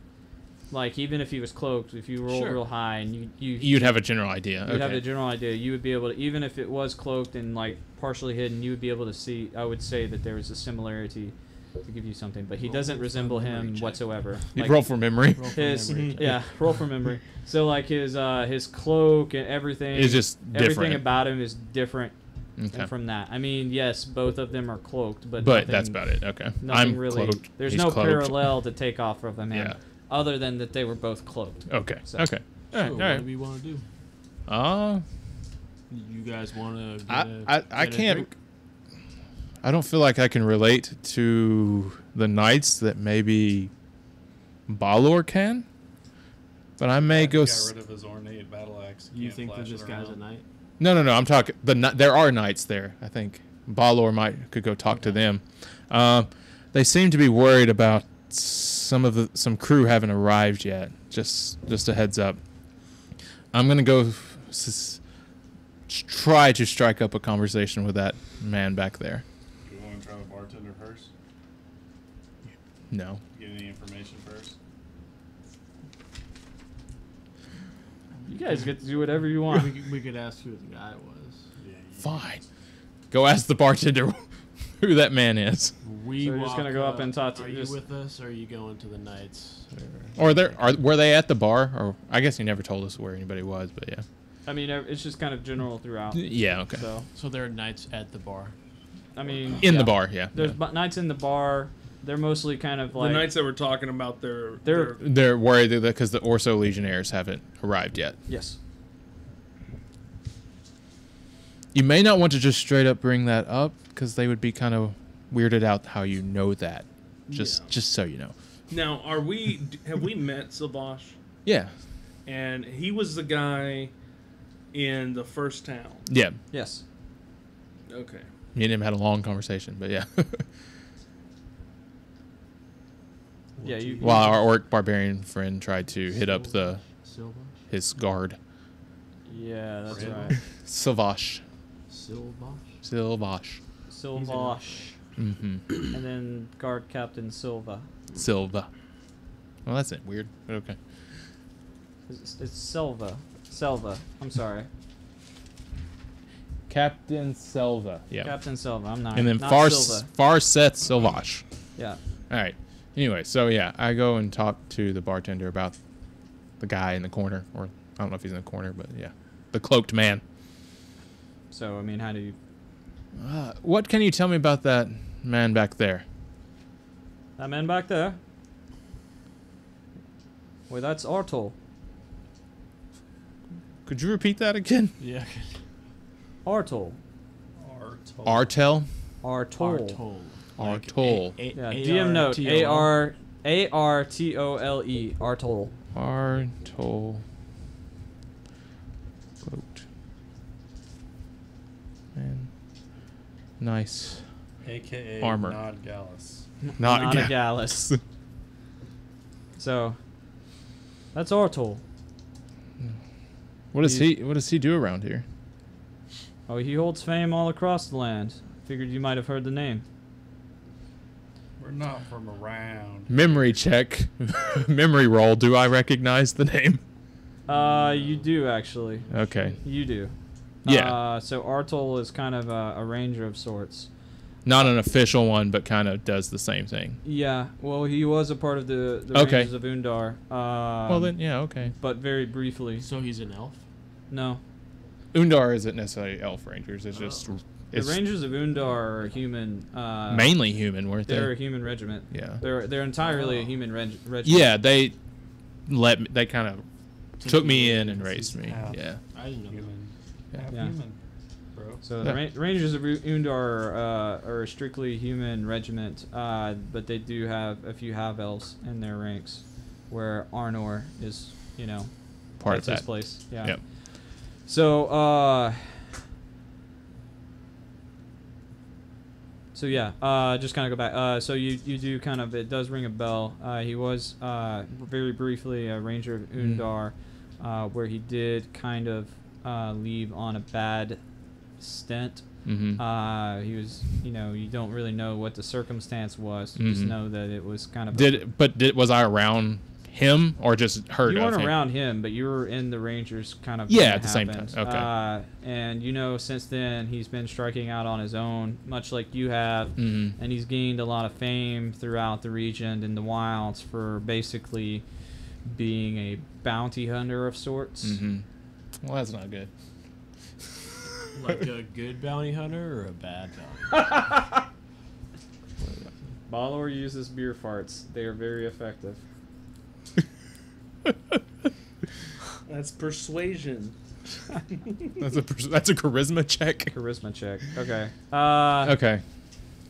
Like even if he was cloaked, if you rolled Sure. real high and You'd have a general idea. you'd have Okay. the general idea. You would be able to, even if it was cloaked and like partially hidden, you would be able to see. I would say that there was a similarity to give you something, but he doesn't resemble him whatsoever. You'd Like, roll for memory. Roll for his memory check. yeah, roll from memory. So like his cloak and everything It's just everything different. about him is different Okay. from that. I mean, yes, both of them are cloaked, but But nothing- that's about it. Okay. Nothing I'm really. cloaked. There's He's no cloaked. parallel to take off of him, Yeah. other than that they were both cloaked. Okay. So- Okay. All right. So All what right. do we want to do? Uh, You guys want to? I can't. I don't feel like I can relate to the knights that maybe Balor can. But I may go. Got rid of his ornate battle axe. You Can't think that flash this it guy's a around. knight? No. I'm talking. There are knights there. I think Balor could go talk to them. They seem to be worried about some crew haven't arrived yet. Just a heads up. I'm gonna go try to strike up a conversation with that man back there. Do you want to try the bartender first? No. Get any information first? You guys get to do whatever you want. We could ask who the guy was. Yeah. Fine. Go ask the bartender who that man is. We So we're just gonna go up and talk to- Are you just- with us, or are you going to the knights? Or were they at the bar? Or I guess he never told us where anybody was, but yeah. I mean, it's just kind of general throughout. Yeah, okay. So there are knights at the bar. I mean, In yeah. the bar, yeah. There's knights in the bar. They're mostly kind of like the knights that we're talking about, They're- They're worried because the Orso Legionnaires haven't arrived yet. yes. You may not want to just straight up bring that up because they would be kind of weirded out how you know that. Just so you know. Now, have we met Savash? Yeah. And he was the guy in the first town. Yeah. Yes. Okay. Me and him had a long conversation, but yeah. Yeah. You. While our orc barbarian friend tried to hit up Silva. his guard. Yeah, that's Really? right. Savash. Silva. Silvash. Mm-hmm. And then guard captain Silva. Silva. Well, that's it. Weird. But okay. It's Silva. Selva. I'm sorry. Captain Silva. Yeah. Captain Silva. I'm not. And then not Silva. Farseth Silvash. Yeah. All right. Anyway, so yeah, I go and talk to the bartender about the guy in the corner, or I don't know if he's in the corner, but yeah, the cloaked man. So I mean, how do you? What can you tell me about that man back there? That man back there. Well, that's Artol. Could you repeat that again? Yeah. Artol. Artel? Artol. Artol. Yeah. DM note. Artole. Artol. Artol. Cloaked. Man. Nice. AKA Armor. Nod Gallus. Not yeah. a Gallus. So. That's Artol. What does he do around here? Oh, he holds fame all across the land. Figured you might have heard the name. We're not from around. Memory check. Memory roll. Do I recognize the name? You do actually. Okay. You do. Yeah. So Artol is kind of a ranger of sorts. Not an official one, but kind of does the same thing. Yeah. Well, he was a part of the Okay. Rangers of Undar. Well then, yeah, okay. But very briefly. So he's an elf. No. Undar isn't necessarily elf rangers. It's just The Rangers of Undar are human. mainly human, weren't They're a they? human regiment. Yeah. They're entirely a human regiment. Yeah, they kind of took me in and raised me. half Yeah. I didn't know. Human. Yeah. Half Yeah. human, bro. So Yeah. the Rangers of Undar are a strictly human regiment, but they do have a few half elves in their ranks, where Arnor is, Part that's of his that. place. Yeah. Yep. So just kind of go back. So you do kind of, it does ring a bell. He was very briefly a Ranger of Undar, where he did kind of leave on a bad stint. Mm-hmm. He was, you don't really know what the circumstance was. You just Mhm. know that it was kind of Was I around him or just heard You of weren't him? around him, but you were in the Rangers kind of. Yeah, when it at the same happened. time. Okay. And you know, since then he's been striking out on his own, much like you have, Mhm. and he's gained a lot of fame throughout the region and the wilds for basically being a bounty hunter of sorts. Mhm. Well, that's not good. Like a good bounty hunter or a bad bounty? Balor uses beer farts. They are very effective. That's persuasion. That's a charisma check. Charisma check. Okay. Okay.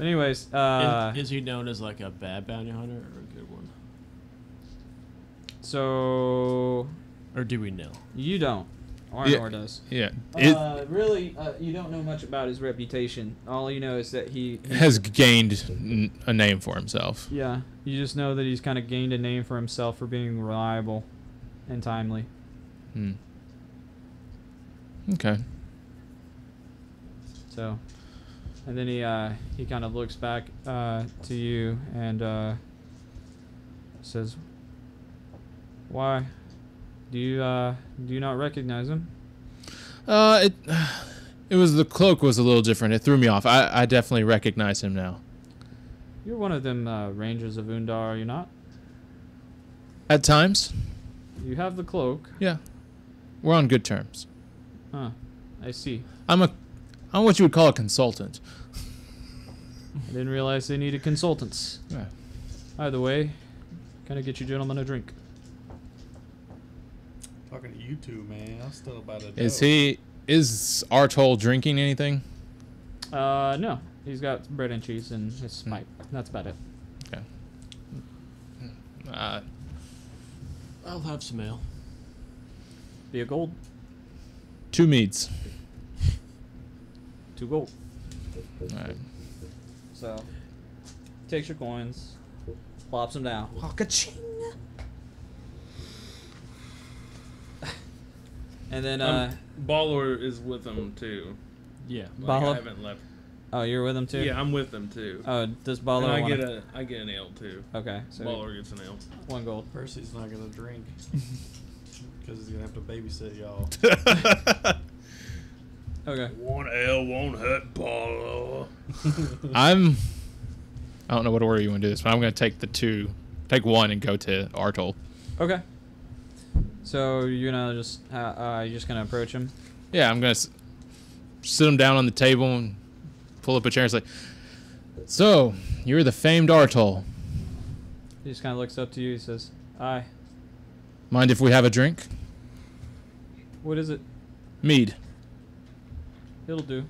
Anyways, Is he known as like a bad bounty hunter or a good one? so Or do we know? you don't. Arnor does. Yeah. Really, you don't know much about his reputation. All you know is that he Has gained a name for himself. Yeah, you just know that he's kind of gained a name for himself for being reliable and timely. Hmm. Okay. So, and then he kind of looks back to you and says, "Why? Do you not recognize him?" It was the cloak was a little different. It threw me off. I definitely recognize him now. You're one of them Rangers of Undar, are you not? At times, You have the cloak. yeah, we're on good terms. Huh. I see. I'm what you would call a consultant. I didn't realize they needed consultants. Yeah. Either way, can I get you gentlemen a drink? Talking to you two, man. I'm still about to. Is Artol drinking anything? No. He's got bread and cheese and his pipe. That's about it. Okay. I'll have some ale. Be a gold. 2 meads. 2 gold. All right. So, takes your coins, plops them down. And then, Balor is with them too. Yeah. Like, Balor? I haven't left. oh, you're with him too? Yeah, I'm with them too. Oh, does And Balor I want get an ale too. Okay, so Balor gets an ale. 1 gold. Percy's not gonna drink because he's gonna have to babysit y'all. Okay. 1 ale won't hurt Balor. I don't know what order you want to do this, but I'm going to take 1 and go to Artol. Okay. So you're gonna just you're just gonna approach him. Yeah, I'm going to sit him down on the table and pull up a chair and say, "So, you're the famed Artol. He just kind of looks up to you. He says, "Aye. Mind if we have a drink?" What is it? Mead. It'll do."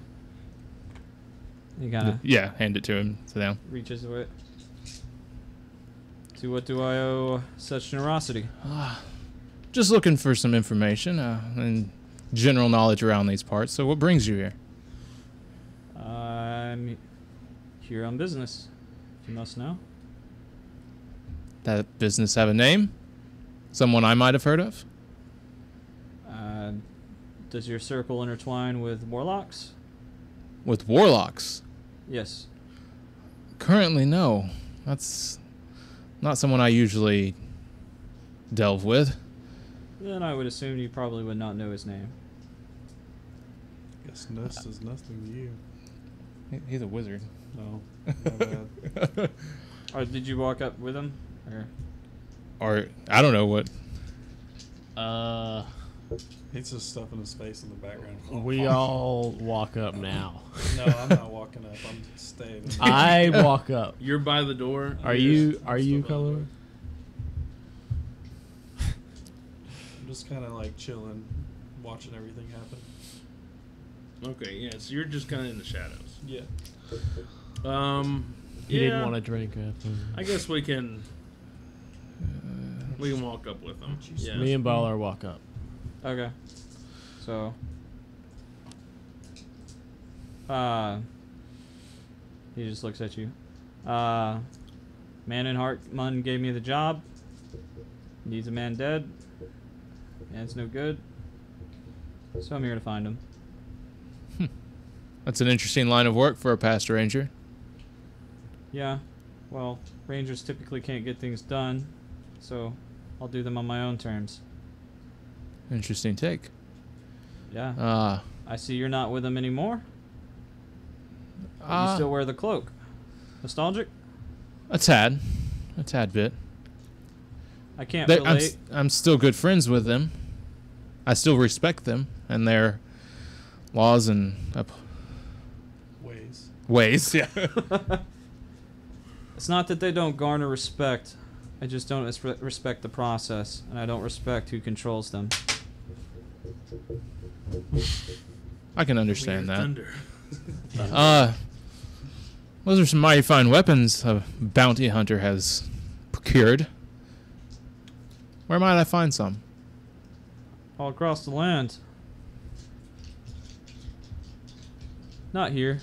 He kind of Yeah, hand it to him. Sit down. reaches for it. To what do I owe such generosity? Just looking for some information and general knowledge around these parts. So what brings you here? I'm here on business, if you must know. That business have a name? Someone I might have heard of? Does your circle intertwine with warlocks? With warlocks? Yes. Currently, no. That's not someone I usually delve with. Then I would assume you probably would not know his name. Guess Nest is nothing to you. He's a wizard. No, my bad. Or did you walk up with him? Or, I don't know what. He's just stuffing his face in the background. We all walk up now. No, I'm not walking up. I'm staying. I walk up. You're by the door. Are Yes, you I'm still by the color? door. I'm just kind of like chilling, watching everything happen. Okay, yeah. So you're just kind of in the shadows. Yeah. He yeah, didn't want to drink after. I guess we can walk up with them. Yeah. Me and Baller walk up. Okay. So. He just looks at you. Man in Hartman gave me the job. Needs a man dead. And it's no good. So I'm here to find him. That's an interesting line of work for a past ranger. Yeah. Well, rangers typically can't get things done. So I'll do them on my own terms. Interesting take. Yeah. I see you're not with them anymore. You still wear the cloak. Nostalgic? A tad bit. I can't relate. I'm still good friends with them. I still respect them and their laws and ways. Yeah. It's not that they don't garner respect. I just don't respect the process, and I don't respect who controls them. I can understand that. Thunder. Those are some mighty fine weapons a bounty hunter has procured. Where might I find some? All across the land. Not here.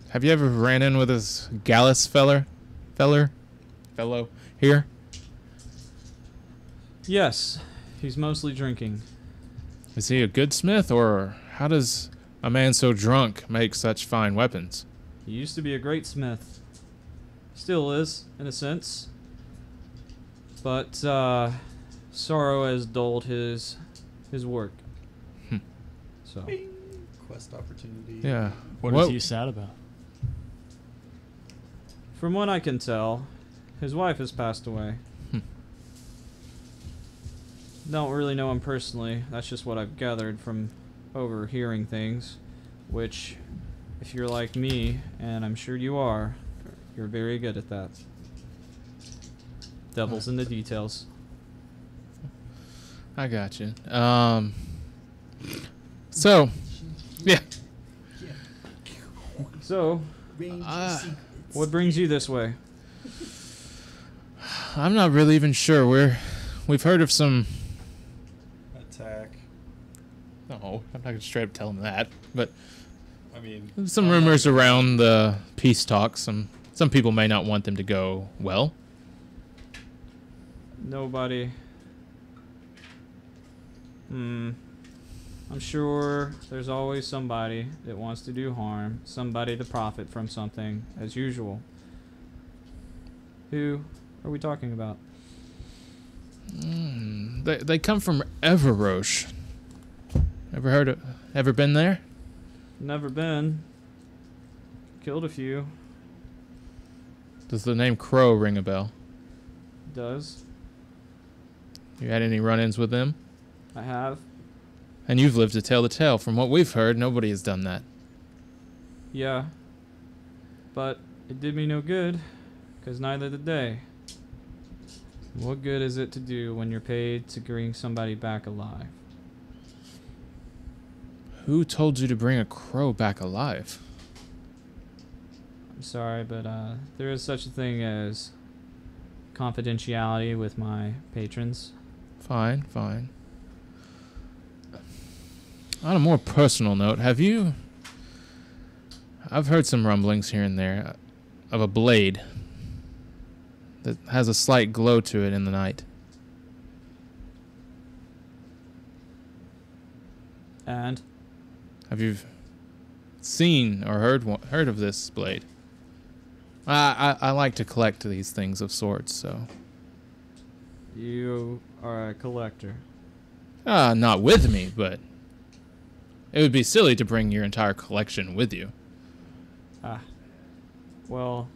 Have you ever ran in with this Gallus fellow here? Yes, he's mostly drinking. Is he a good smith, or how does a man so drunk make such fine weapons? He used to be a great smith. Still is, in a sense. But sorrow has dulled his work. So Quest opportunity. Yeah. What is he sad about? from what I can tell, his wife has passed away. Don't really know him personally. That's just what I've gathered from overhearing things, which, if you're like me, and I'm sure you are, you're very good at that. Devil's in the details. I got you. So, yeah. So, what brings you this way? I'm not really even sure. We've heard of some. Attack. No, I'm not gonna straight up tell him that. But I mean, some rumors around the peace talks. Some people may not want them to go well. Nobody. I'm sure there's always somebody that wants to do harm, somebody to profit from something, as usual. Who are we talking about? They come from Everroche. Ever been there? Never been. Killed a few. Does the name Crow ring a bell? Does. You had any run-ins with them? I have. And you've lived to tell the tale. From what we've heard, nobody has done that. Yeah. But it did me no good, because neither did they. What good is it to do when you're paid to bring somebody back alive? Who told you to bring a crow back alive? I'm sorry, but there is such a thing as confidentiality with my patrons. Fine. On a more personal note, I've heard some rumblings here and there of a blade that has a slight glow to it in the night. And? Have you seen or heard of this blade? I like to collect these things of sorts, so. You are a collector. Not with me, but it would be silly to bring your entire collection with you. Well,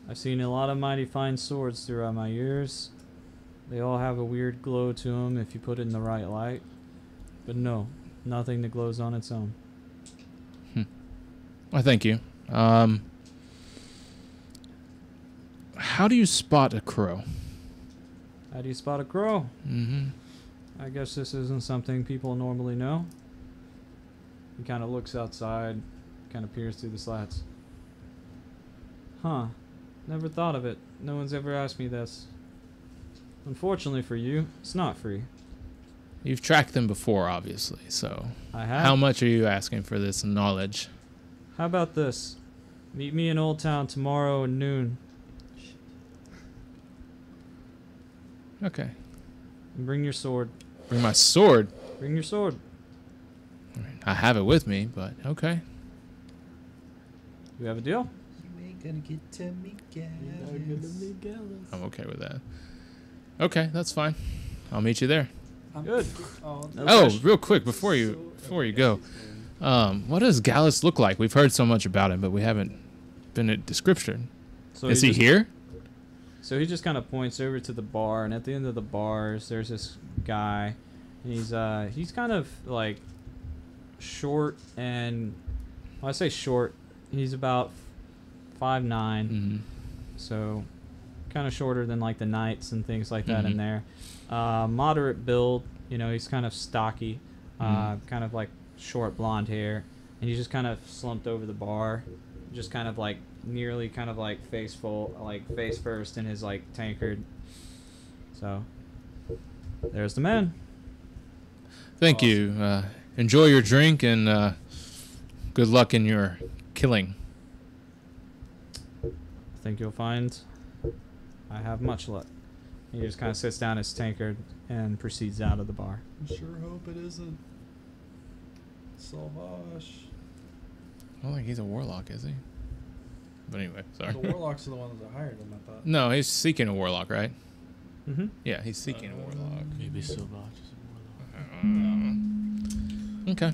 I've seen a lot of mighty fine swords throughout my years. They all have a weird glow to them if you put it in the right light. But no, nothing that glows on its own. Well, thank you. How do you spot a crow? How do you spot a crow? Mm-hmm. I guess this isn't something people normally know. He kind of looks outside, kind of peers through the slats. Huh. Never thought of it. No one's ever asked me this. Unfortunately for you, it's not free. You've tracked them before, obviously, so. I have. How much are you asking for this knowledge? How about this? Meet me in Old Town tomorrow at noon. Okay. And bring your sword. Bring my sword? Bring your sword. I have it with me, but okay. You have a deal? You ain't gonna get to me, You're not gonna be jealous. I'm okay with that. Okay, that's fine. I'll meet you there. Good. Oh, Oh, real quick before you go, what does Gallus look like? We've heard so much about him, but we haven't been a description. So Is he just- here? So he just kind of points over to the bar, and at the end of the bars, there's this guy, and he's kind of like short, and when I say short, he's about 5'9", Mm-hmm. so kind of shorter than like the knights and things like that Mhm. in there. Moderate build, you know, he's kind of stocky, Mhm. kind of like short blonde hair, and he's just kind of slumped over the bar, just kind of like nearly kind of like face first in his like tankard. So there's the man. Thank you. Enjoy your drink and good luck in your killing. I think you'll find I have much luck. He just kind of sits down his tankard and proceeds out of the bar. I sure hope it isn't Sauvage. I don't think he's a warlock, is he? But anyway, sorry. The warlocks are the ones that hired him, I thought. No, he's seeking a warlock, right? Mm-hmm. Yeah, he's seeking a warlock. Maybe Sauvage is a warlock. Okay.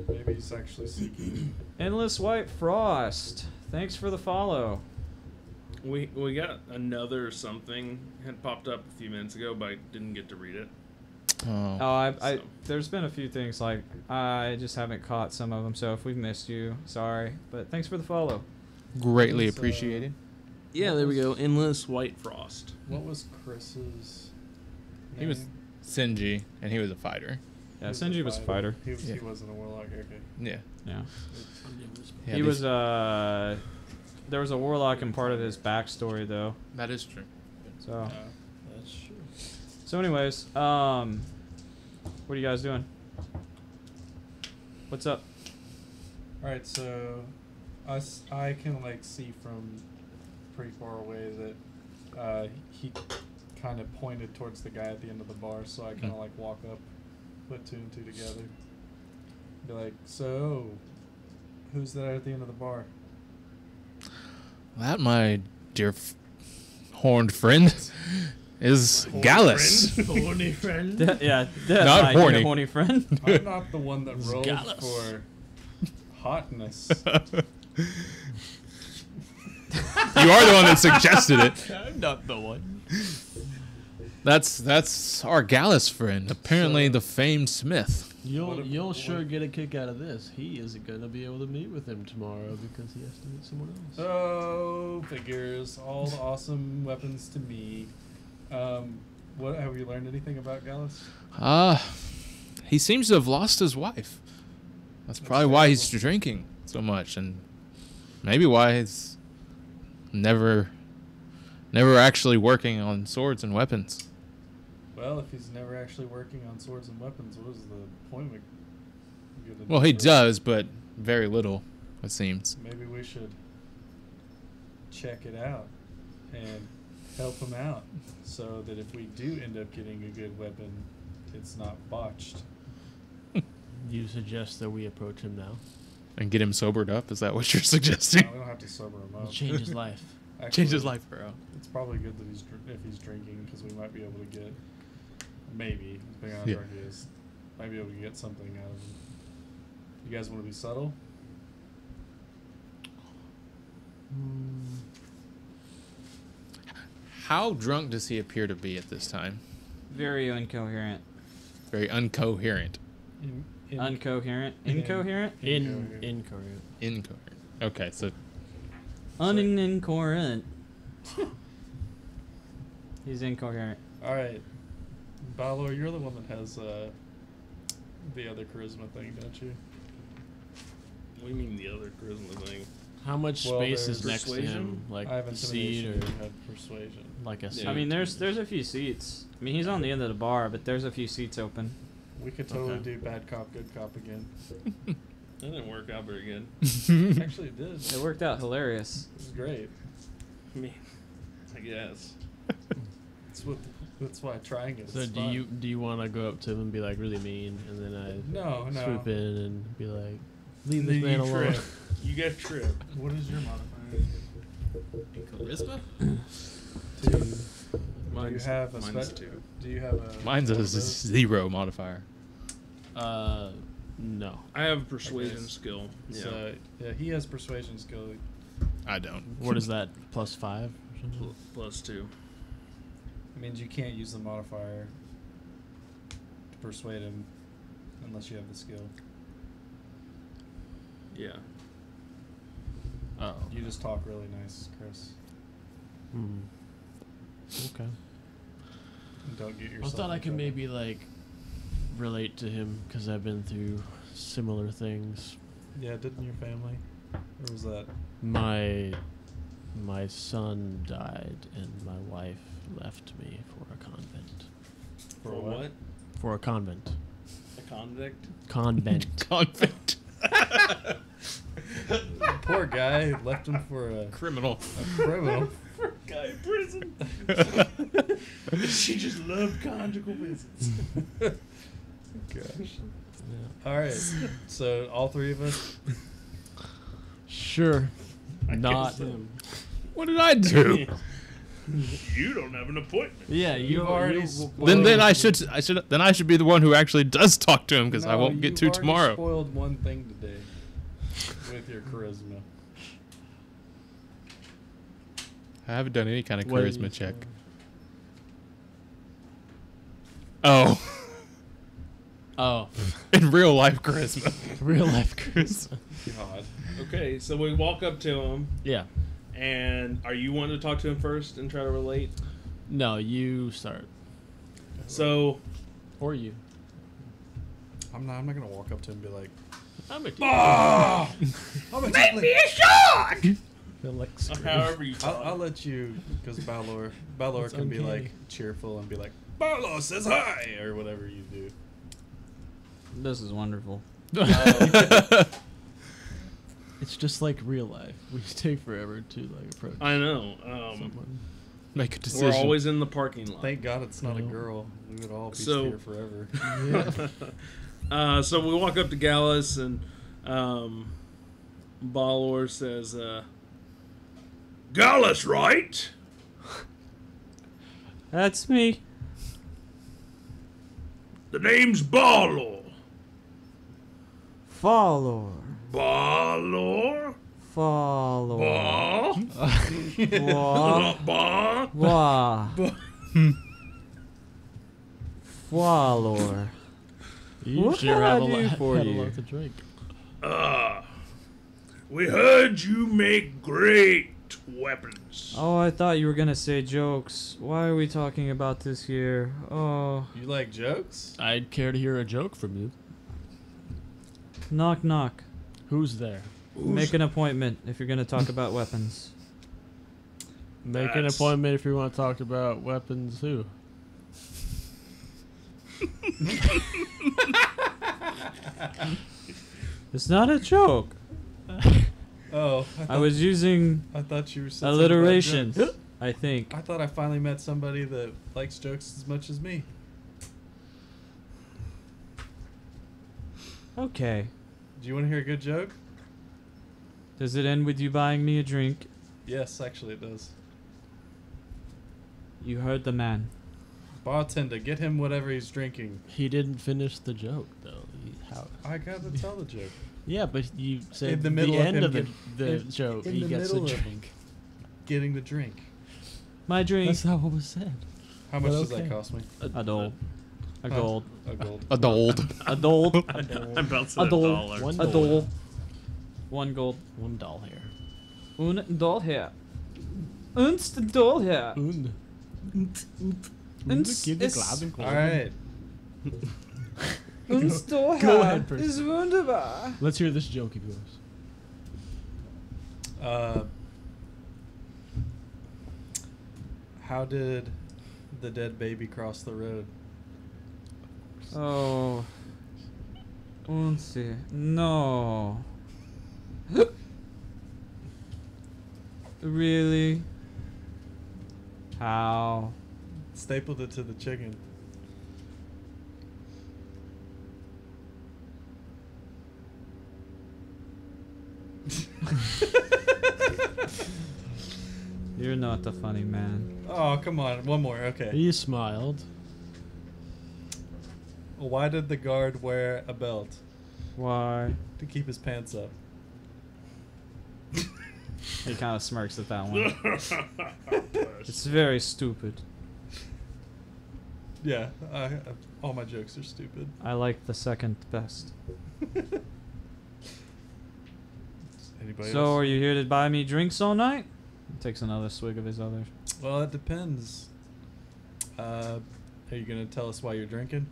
Maybe he's actually seeking. Endless White Frost. Thanks for the follow. We got another something had popped up a few minutes ago, but I didn't get to read it. Oh. Oh, I So- there's been a few things like I just haven't caught some of them. So if we've missed you, sorry. But thanks for the follow. Greatly It's, appreciated. Yeah, there we go. Endless White Frost. What was Chris's name? He was Sinji, and he was a fighter. Yeah, Senji was a fighter. He Yeah. wasn't a warlock. Okay. Yeah. Yeah. Yeah, He these- was there was a warlock in part of his backstory though. That is true. So That's true. so anyways, what are you guys doing? What's up? All right, so I can like see from pretty far away that he kind of pointed towards the guy at the end of the bar, so I kind of like walk up, put two and two together, be like, so who's that at the end of the bar? That, my dear horned friend, is Gallus. Horny friend. Yeah, Not my horny. dear horny friend. I'm not the one that rolls Gallus. for hotness. You are the one that suggested it. I'm not the one. That's our Gallus friend. Apparently, So- the famed smith. You'll sure get a kick out of this. He isn't gonna be able to meet with him tomorrow because he has to meet someone else. Oh, figures. All the awesome weapons to me. What have you learned anything about Gallus? He seems to have lost his wife. That's probably why he's drinking so much, and maybe why he's never actually working on swords and weapons. Well, if he's never actually working on swords and weapons, what is the point of getting Well, he into it? does, but very little, it seems. Maybe we should check it out and help him out so that if we do end up getting a good weapon, it's not botched. You suggest that we approach him now? And get him sobered up? Is that what you're No, suggesting? we don't have to sober him We'll up. change his life. Actually, Change his life, bro. It's probably good that if he's drinking, because we might be able to get, maybe, depending on how Yeah. drunk he is, might be able to get something out of him. You guys want to be subtle? How drunk does he appear to be at this time? Very incoherent. Very uncoherent. Uncoherent. in- Incoherent? Incoherent. Incoherent. Okay, so Unincoherent. He's incoherent. All right, Balor, you're the one that has the other charisma thing, don't you? What do you mean the other charisma thing? How much Well, space is there's next to him? persuasion? Like I have a seat intimidation. or You have persuasion. like a Yeah. seat? I mean, there's a few seats. I mean, he's on the end of the bar, but there's a few seats open. We could totally Okay. do bad cop, good cop again. That didn't work out very good. Actually, it did. It worked out hilarious. It was great. I mean, I guess. That's why trying it. So is do fun. you want to go up to him and be like really mean, and then No, I no. swoop in and be like, leave Then this man you alone? trip. You get tripped. What is your modifier? charisma? 2. Mine's, have a mine's spe- 2. Do you have a? Mine's a one of those? 0 modifier. No. I have a persuasion guess. skill. Yeah. So yeah, he has persuasion skill. I don't. What is that? +5 or something? +2. It means you can't use the modifier to persuade him unless you have the skill. Yeah. Oh. You just talk really nice, Chris. Okay. And don't get I yourself. thought I in could trouble. maybe like relate to him because I've been through similar things. Yeah, didn't your family? Or was that? My son died and my wife left me for a convent. For what? For a convent. A convict? Convent. Convict. Poor guy left him for a Criminal. criminal. For a guy in prison. She just loved conjugal visits. Gosh. Yeah. All right. So all 3 of us. Sure. I Not guess so. him. What did I do? You don't have an appointment. Yeah, You've already. Then I should be the one who actually does talk to him because I won't get to you've already tomorrow. Spoiled one thing today with your charisma. I haven't done any kind of What charisma is, check. Oh, Oh, in real life charisma. real life charisma. God. Okay, so we walk up to him, Yeah. and are you wanting to talk to him first and try to relate? No, you start. So, Or you. I'm not gonna walk up to him and be like, I'm a "Make me a however you talk. I'll let you, because Balor It's can be okay. like cheerful and be like, Balor says hi, or whatever you do. This is wonderful. It's just like real life. We take forever to like approach I know. someone. Make a decision. We're always in the parking lot. Thank God it's not a No. girl. We would all be So- here forever. So we walk up to Gallus, and Balor says, Gallus, right? That's me. The name's Balor. Follower. Balor? Follower. Ba? Wah. Ba? Wah. Follower. You What sure can have I a do lot, for had a you? lot to drink. We heard you make great weapons. Oh, I thought you were gonna say jokes. Why are we talking about this here? Oh, You like jokes? I'd care to hear a joke from you. knock knock. Who's there? Make an appointment if you're gonna talk about weapons. Make an That's- appointment if you want to talk about weapons. Who? It's not a joke. Oh, I was using I thought you were saying alliteration. I think. I thought I finally met somebody that likes jokes as much as me. Okay. Do you want to hear a good joke? Does it end with you buying me a drink? Yes, actually it does. You heard the man. Bartender, get him whatever he's drinking. He didn't finish the joke though. How? I gotta tell the joke. Yeah, but you said In the middle of end him of the, get- the in- joke. in He the gets middle the of drink. Getting the drink. My drink. That's not what was said. How much But does okay. that cost me? A gold. A Huh. gold. A gold. Adult. A gold. I'm about to say A a doll. dollar. One A dollar. doll. 1 gold. One doll here. Un doll here. Uns the doll here. Und. Uns Give ist- the glad and All right. Uns doll Go here ahead, Percy. is wunderbar. Let's hear this joke of yours. How did the dead baby cross the road? Oh. Unsi. No. Really? How? Stapled it to the chicken. You're not a funny man. Oh, come on. One more. Okay. He smiled. Why did the guard wear a belt? Why? To keep his pants up. He kind of smirks at that one. It's very stupid. Yeah. All my jokes are stupid. I like the second best. Anybody So, else? are you here to buy me drinks all night? He takes another swig of his other. Well, it depends. Are you going to tell us why you're drinking?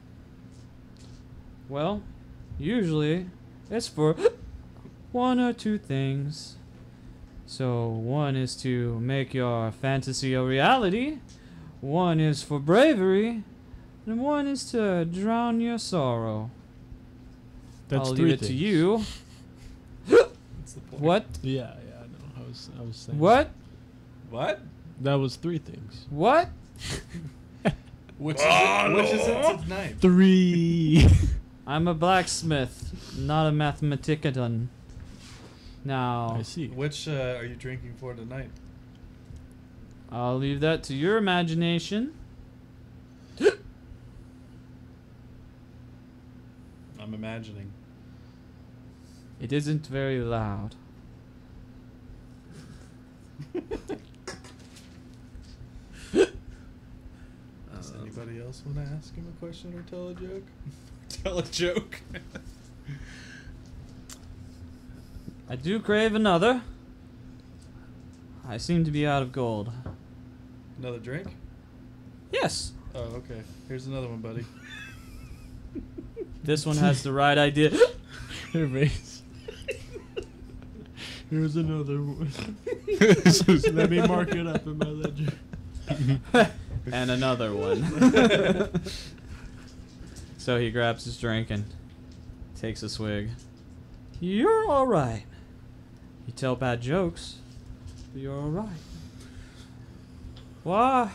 Well, usually it's for one or two things. So, one is to make your fantasy a reality, one is for bravery, and one is to drown your sorrow. That's I'll three leave it things. to you. What's the point? What? Yeah, I know. I was saying. What? What? That was three things. What? Which is it tonight? 3. I'm a blacksmith, not a mathematician. Now, I see. Which are you drinking for tonight? I'll leave that to your imagination. I'm imagining. It isn't very loud. Does anybody else want to ask him a question or tell a joke? Tell a joke. I do crave another. I seem to be out of gold. Another drink? Yes, Oh, okay. Here's another one, buddy. this one has the right idea. Her face. Here's another one. Let me mark it up in my ledger. And another one. So he grabs his drink and takes a swig. You're alright. You tell bad jokes, but you're alright. Why?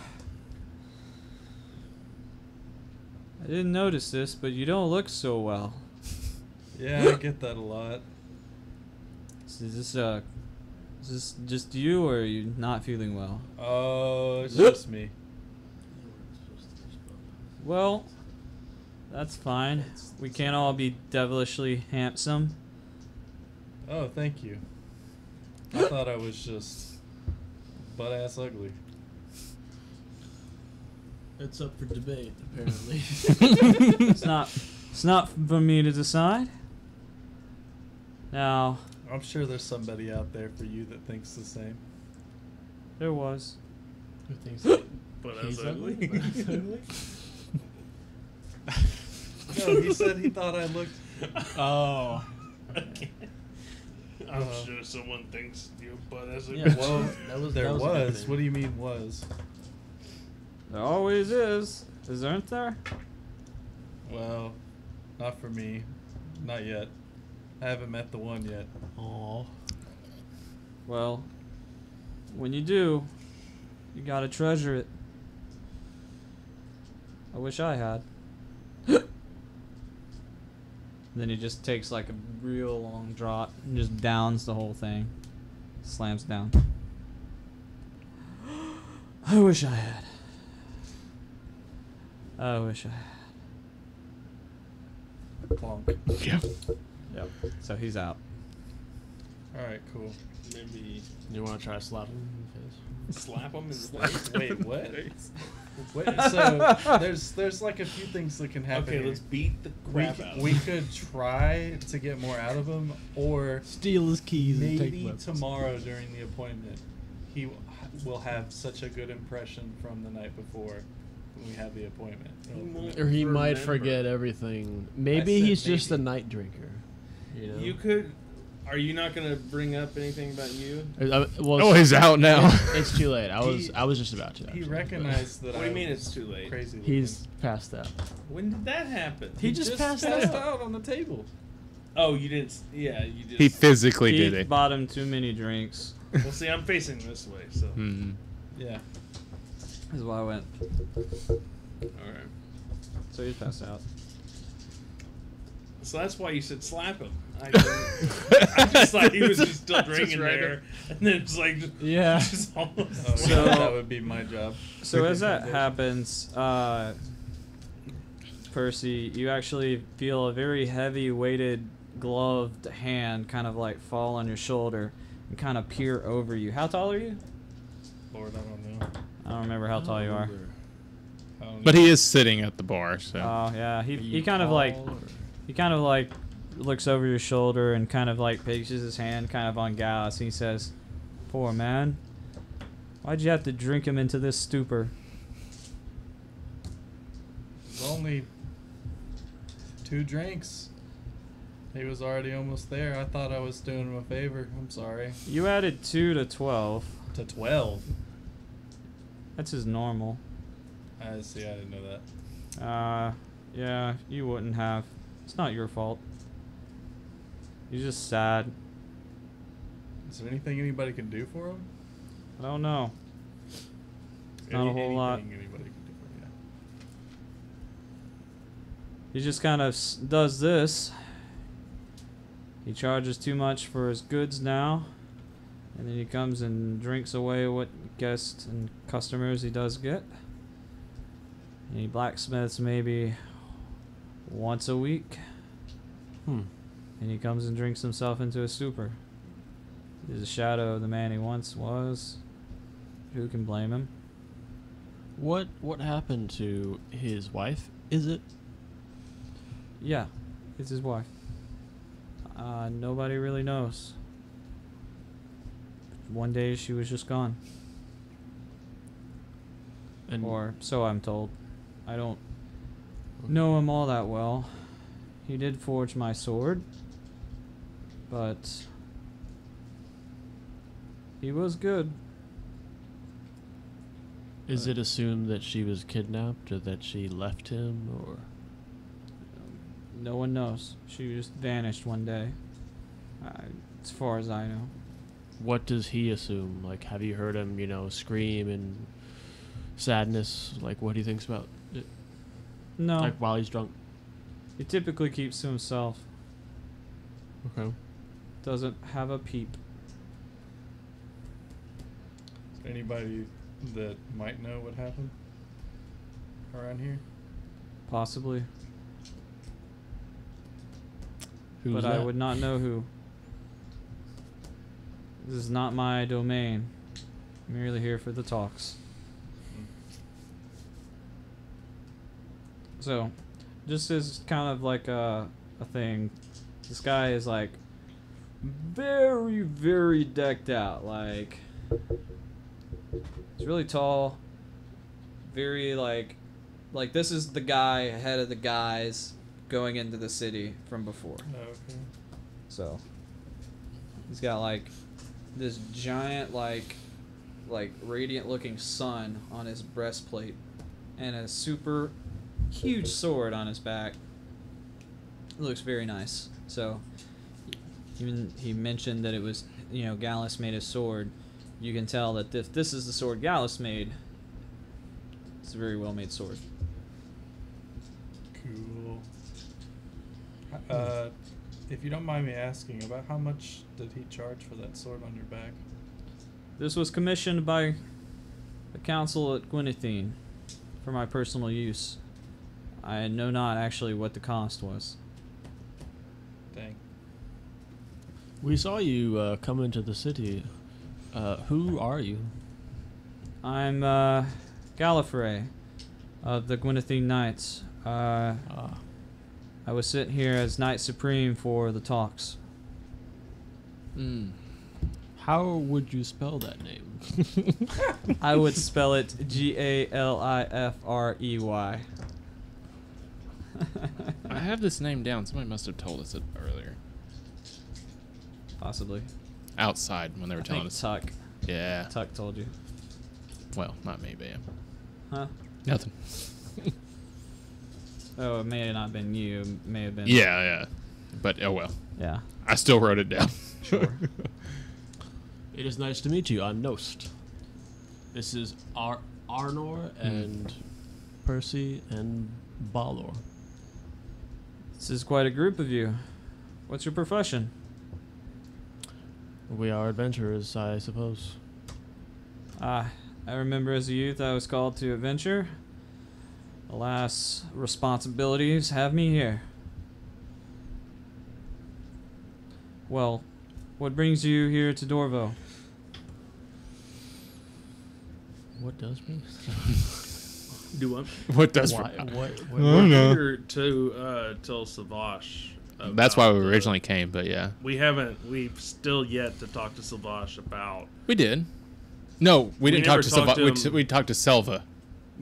I didn't notice this, but you don't look so well. Yeah, I get that a lot. Is this just you, or are you not feeling well? Oh, it's just me. Well, that's fine. We can't all be devilishly handsome. Oh, thank you. I thought I was just butt-ass ugly. It's up for debate, apparently. It's not for me to decide. Now, I'm sure there's somebody out there for you that thinks the same. there was. Who thinks that But he's as ugly? ugly. But he's ugly? No, he said he thought I looked. Oh. I'm sure someone thinks you butt as a Yeah. Well, there that was. a What do you mean was? There always is. Isn't there? Well, not for me. Not yet. I haven't met the one yet. Aw. Well, when you do, you gotta treasure it. I wish I had. Then he just takes like a real long draught and just downs the whole thing. Slams down. I wish I had. I wish I had. Plonk. Yeah. Yep. So he's out. All right, cool. Maybe You want to try to slap him in the face? slap him in the face. Wait, what? Wait, so there's like a few things that can happen. Okay, here. let's beat the crap out of We him. could try to get more out of him, or Steal his keys and take maybe weapons. tomorrow during the appointment, he will have such a good impression from the night before when we have the appointment. He won't Or he might remember. forget everything. Maybe said he's just a maybe. night drinker. You know? You could. Are you not gonna bring up anything about you? Well, Oh, he's out now. It's too late. I He- was just about to. He actually, recognized that. What do you I mean was it's too late? Crazy. but looking. He's passed out. When did that happen? He just passed out. out on the table. Oh, you didn't. Yeah, you just. He physically Keith did it. bought him too many drinks. Well, see, I'm facing this way, so. Mm. Yeah. This is why I went. All right. So he's passed out. So that's why you said slap him. I just thought he was just still drinking there, and then it's like, Yeah. just almost. Oh, So- that would be my job. So as that happens, Percy, you actually feel a very heavy weighted gloved hand kind of like fall on your shoulder and kind of peer over you. How tall are you? Lord, I don't know. I don't remember how tall you are. I don't But know. he is sitting at the bar, so. Oh yeah, Are he you kind of tall like or- he kind of like looks over your shoulder and kind of like places his hand kind of on Gallus and he says, "Poor man, why'd you have to drink him into this stupor?" It's only 2 drinks. He was already almost there. I thought I was doing him a favor. I'm sorry. You added 2 to 12. To 12. That's his normal. I see. I didn't know that. Yeah, you wouldn't have. It's not your fault. You're just sad. Is there anything anybody can do for him? I don't know. Not a whole lot. Anything anybody can do for him, He just kind of does this. He charges too much for his goods now. And then he comes and drinks away what guests and customers he does get. And he blacksmiths maybe once a week. And he comes and drinks himself into a stupor. He's a shadow of the man he once was. Who can blame him? What happened to his wife? Is it? Yeah, it's his wife. Nobody really knows. One day she was just gone. And Or so I'm told. I don't know him all that well. He did forge my sword. But he was good. is it assumed that she was kidnapped or that she left him or? No one knows. She just vanished one day. As far as I know. What does he assume? Like, have you heard him, scream in sadness? Like, what he thinks about it? No. Like, while he's drunk? He typically keeps to himself. Okay. Doesn't have a peep. Is there anybody that might know what happened around here? Possibly. Who's But that? I would not know who. This is not my domain. I'm merely here for the talks. So, just as kind of like a thing, this guy is like very, very decked out. Like, he's really tall. Very like this is the guy ahead of the guys going into the city from before. Okay. So he's got like this giant like radiant looking sun on his breastplate and a super huge sword on his back. It looks very nice. So even he mentioned that it was, Gallus made his sword. You can tell that if this is the sword Gallus made, it's a very well made sword. Cool. If you don't mind me asking, about how much did he charge for that sword on your back? This was commissioned by the council at Gwynethine for my personal use. I know not actually what the cost was. Dang. We saw you come into the city. Who are you? I'm Gallifrey of the Gwynethine Knights. I was sent here as Knight Supreme for the talks. How would you spell that name? I would spell it Galifrey. I have this name down. Somebody must have told us it earlier. Possibly. Outside when they were I telling think us. Tuck. Yeah. Tuck told you. Well, not me, but yeah. Huh? Nothing. Oh, it may have not been you. It may have been. Yeah. But, oh well. Yeah. I still wrote it down. Sure. It is nice to meet you. I'm Nost. This is Arnor and Percy and Balor. This is quite a group of you. What's your profession? We are adventurers, I suppose. I remember as a youth I was called to adventure. Alas, responsibilities have me here. Well, what brings you here to Dorvo? What does me? Do what? What does? Why? What? We're no. here to tell Savash. That's why we about originally came, but yeah, We've still yet to talk to Savash about. we did. No, we didn't talk never to talked Selva. to him. We talked to Selva.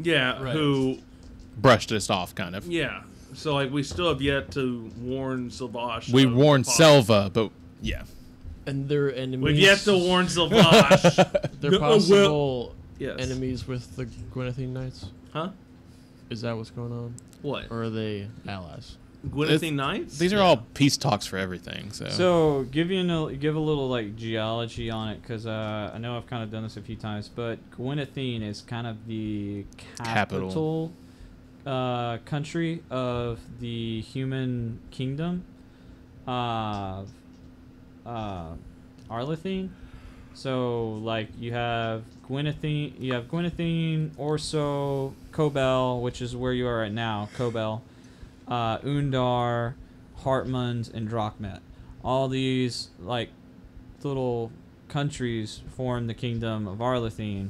Yeah, Right. who. Brushed us off, kind of. Yeah. So, like, we still have yet to warn Savash. We of warned the Selva, but yeah. And their enemies. We've yet to warn Savash. They're No, possible yes. enemies with the Gwynnethine Knights. Huh? Is that what's going on? What? Or are they allies? Gwynnethine Knights? These are all peace talks for everything. So, So, give a little like geology on it, because I know I've kind of done this a few times, but Gwynnethine is kind of the capital country of the human kingdom of Arlethine. So, like, you have Gwynnethine, Orso, Cobel, which is where you are right now, Cobel, Undar, Hartmund, and Drachmet. All these, like, little countries form the kingdom of Arlethine.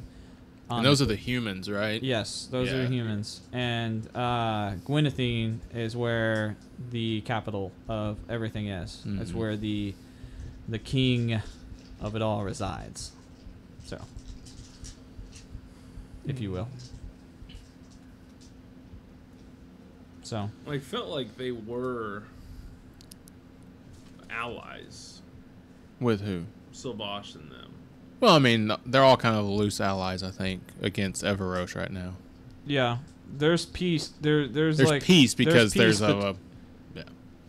and those are the humans, right? Yes, those are Yeah. the humans. And Gwynnethine is where the capital of everything is. It's Mhm. where the king of it all resides. So, if you will. So, I felt like they were allies. With who? Savash and them. Well, I mean, they're all kind of loose allies, I think, against Everosh right now. yeah, there's peace. There's There's like peace because peace, there's a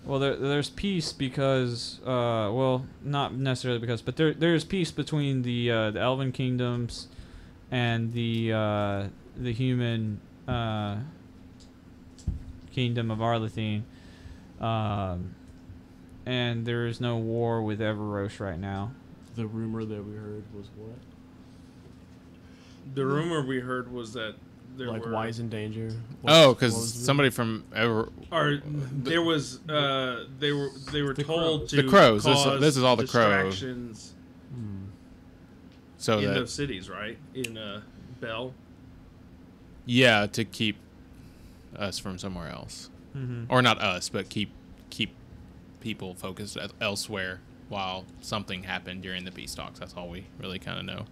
well, there's peace because well, not necessarily because, but there's peace between the Elven kingdoms and the human kingdom of Arlethine, and there is no war with Everosh right now. The rumor that we heard was what? The rumor we heard was that there Like were Wise in danger? oh, because somebody from there was they were The told to The crows. cause This is all the crow. distractions so in that those cities, right? In Bell. yeah, to keep us from somewhere else, Mm-hmm. or not us, but keep people focused elsewhere while something happened during the peace talks. That's all we really kind of know.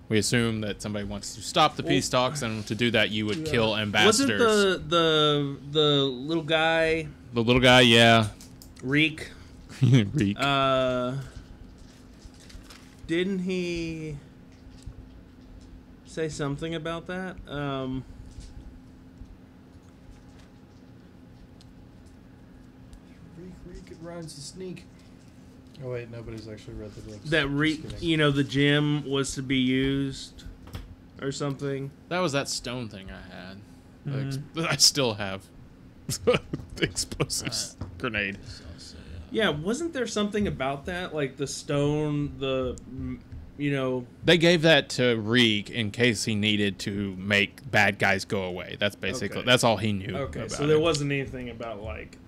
We assume that somebody wants to stop the peace talks, and to do that, you would kill ambassadors. Wasn't the little guy The little guy, yeah. Reek? Reek. Didn't he say something about that? Reek, it rhymes to sneak. Oh wait, nobody's actually read the books. That Just kidding. the gym was to be used or something. That was that stone thing I had. Mm-hmm. I still have. The explosives grenade. Yeah, wasn't there something about that? Like the stone, They gave that to Reek in case he needed to make bad guys go away. That's basically Okay. that's all he knew. Okay, about so there it. wasn't anything about like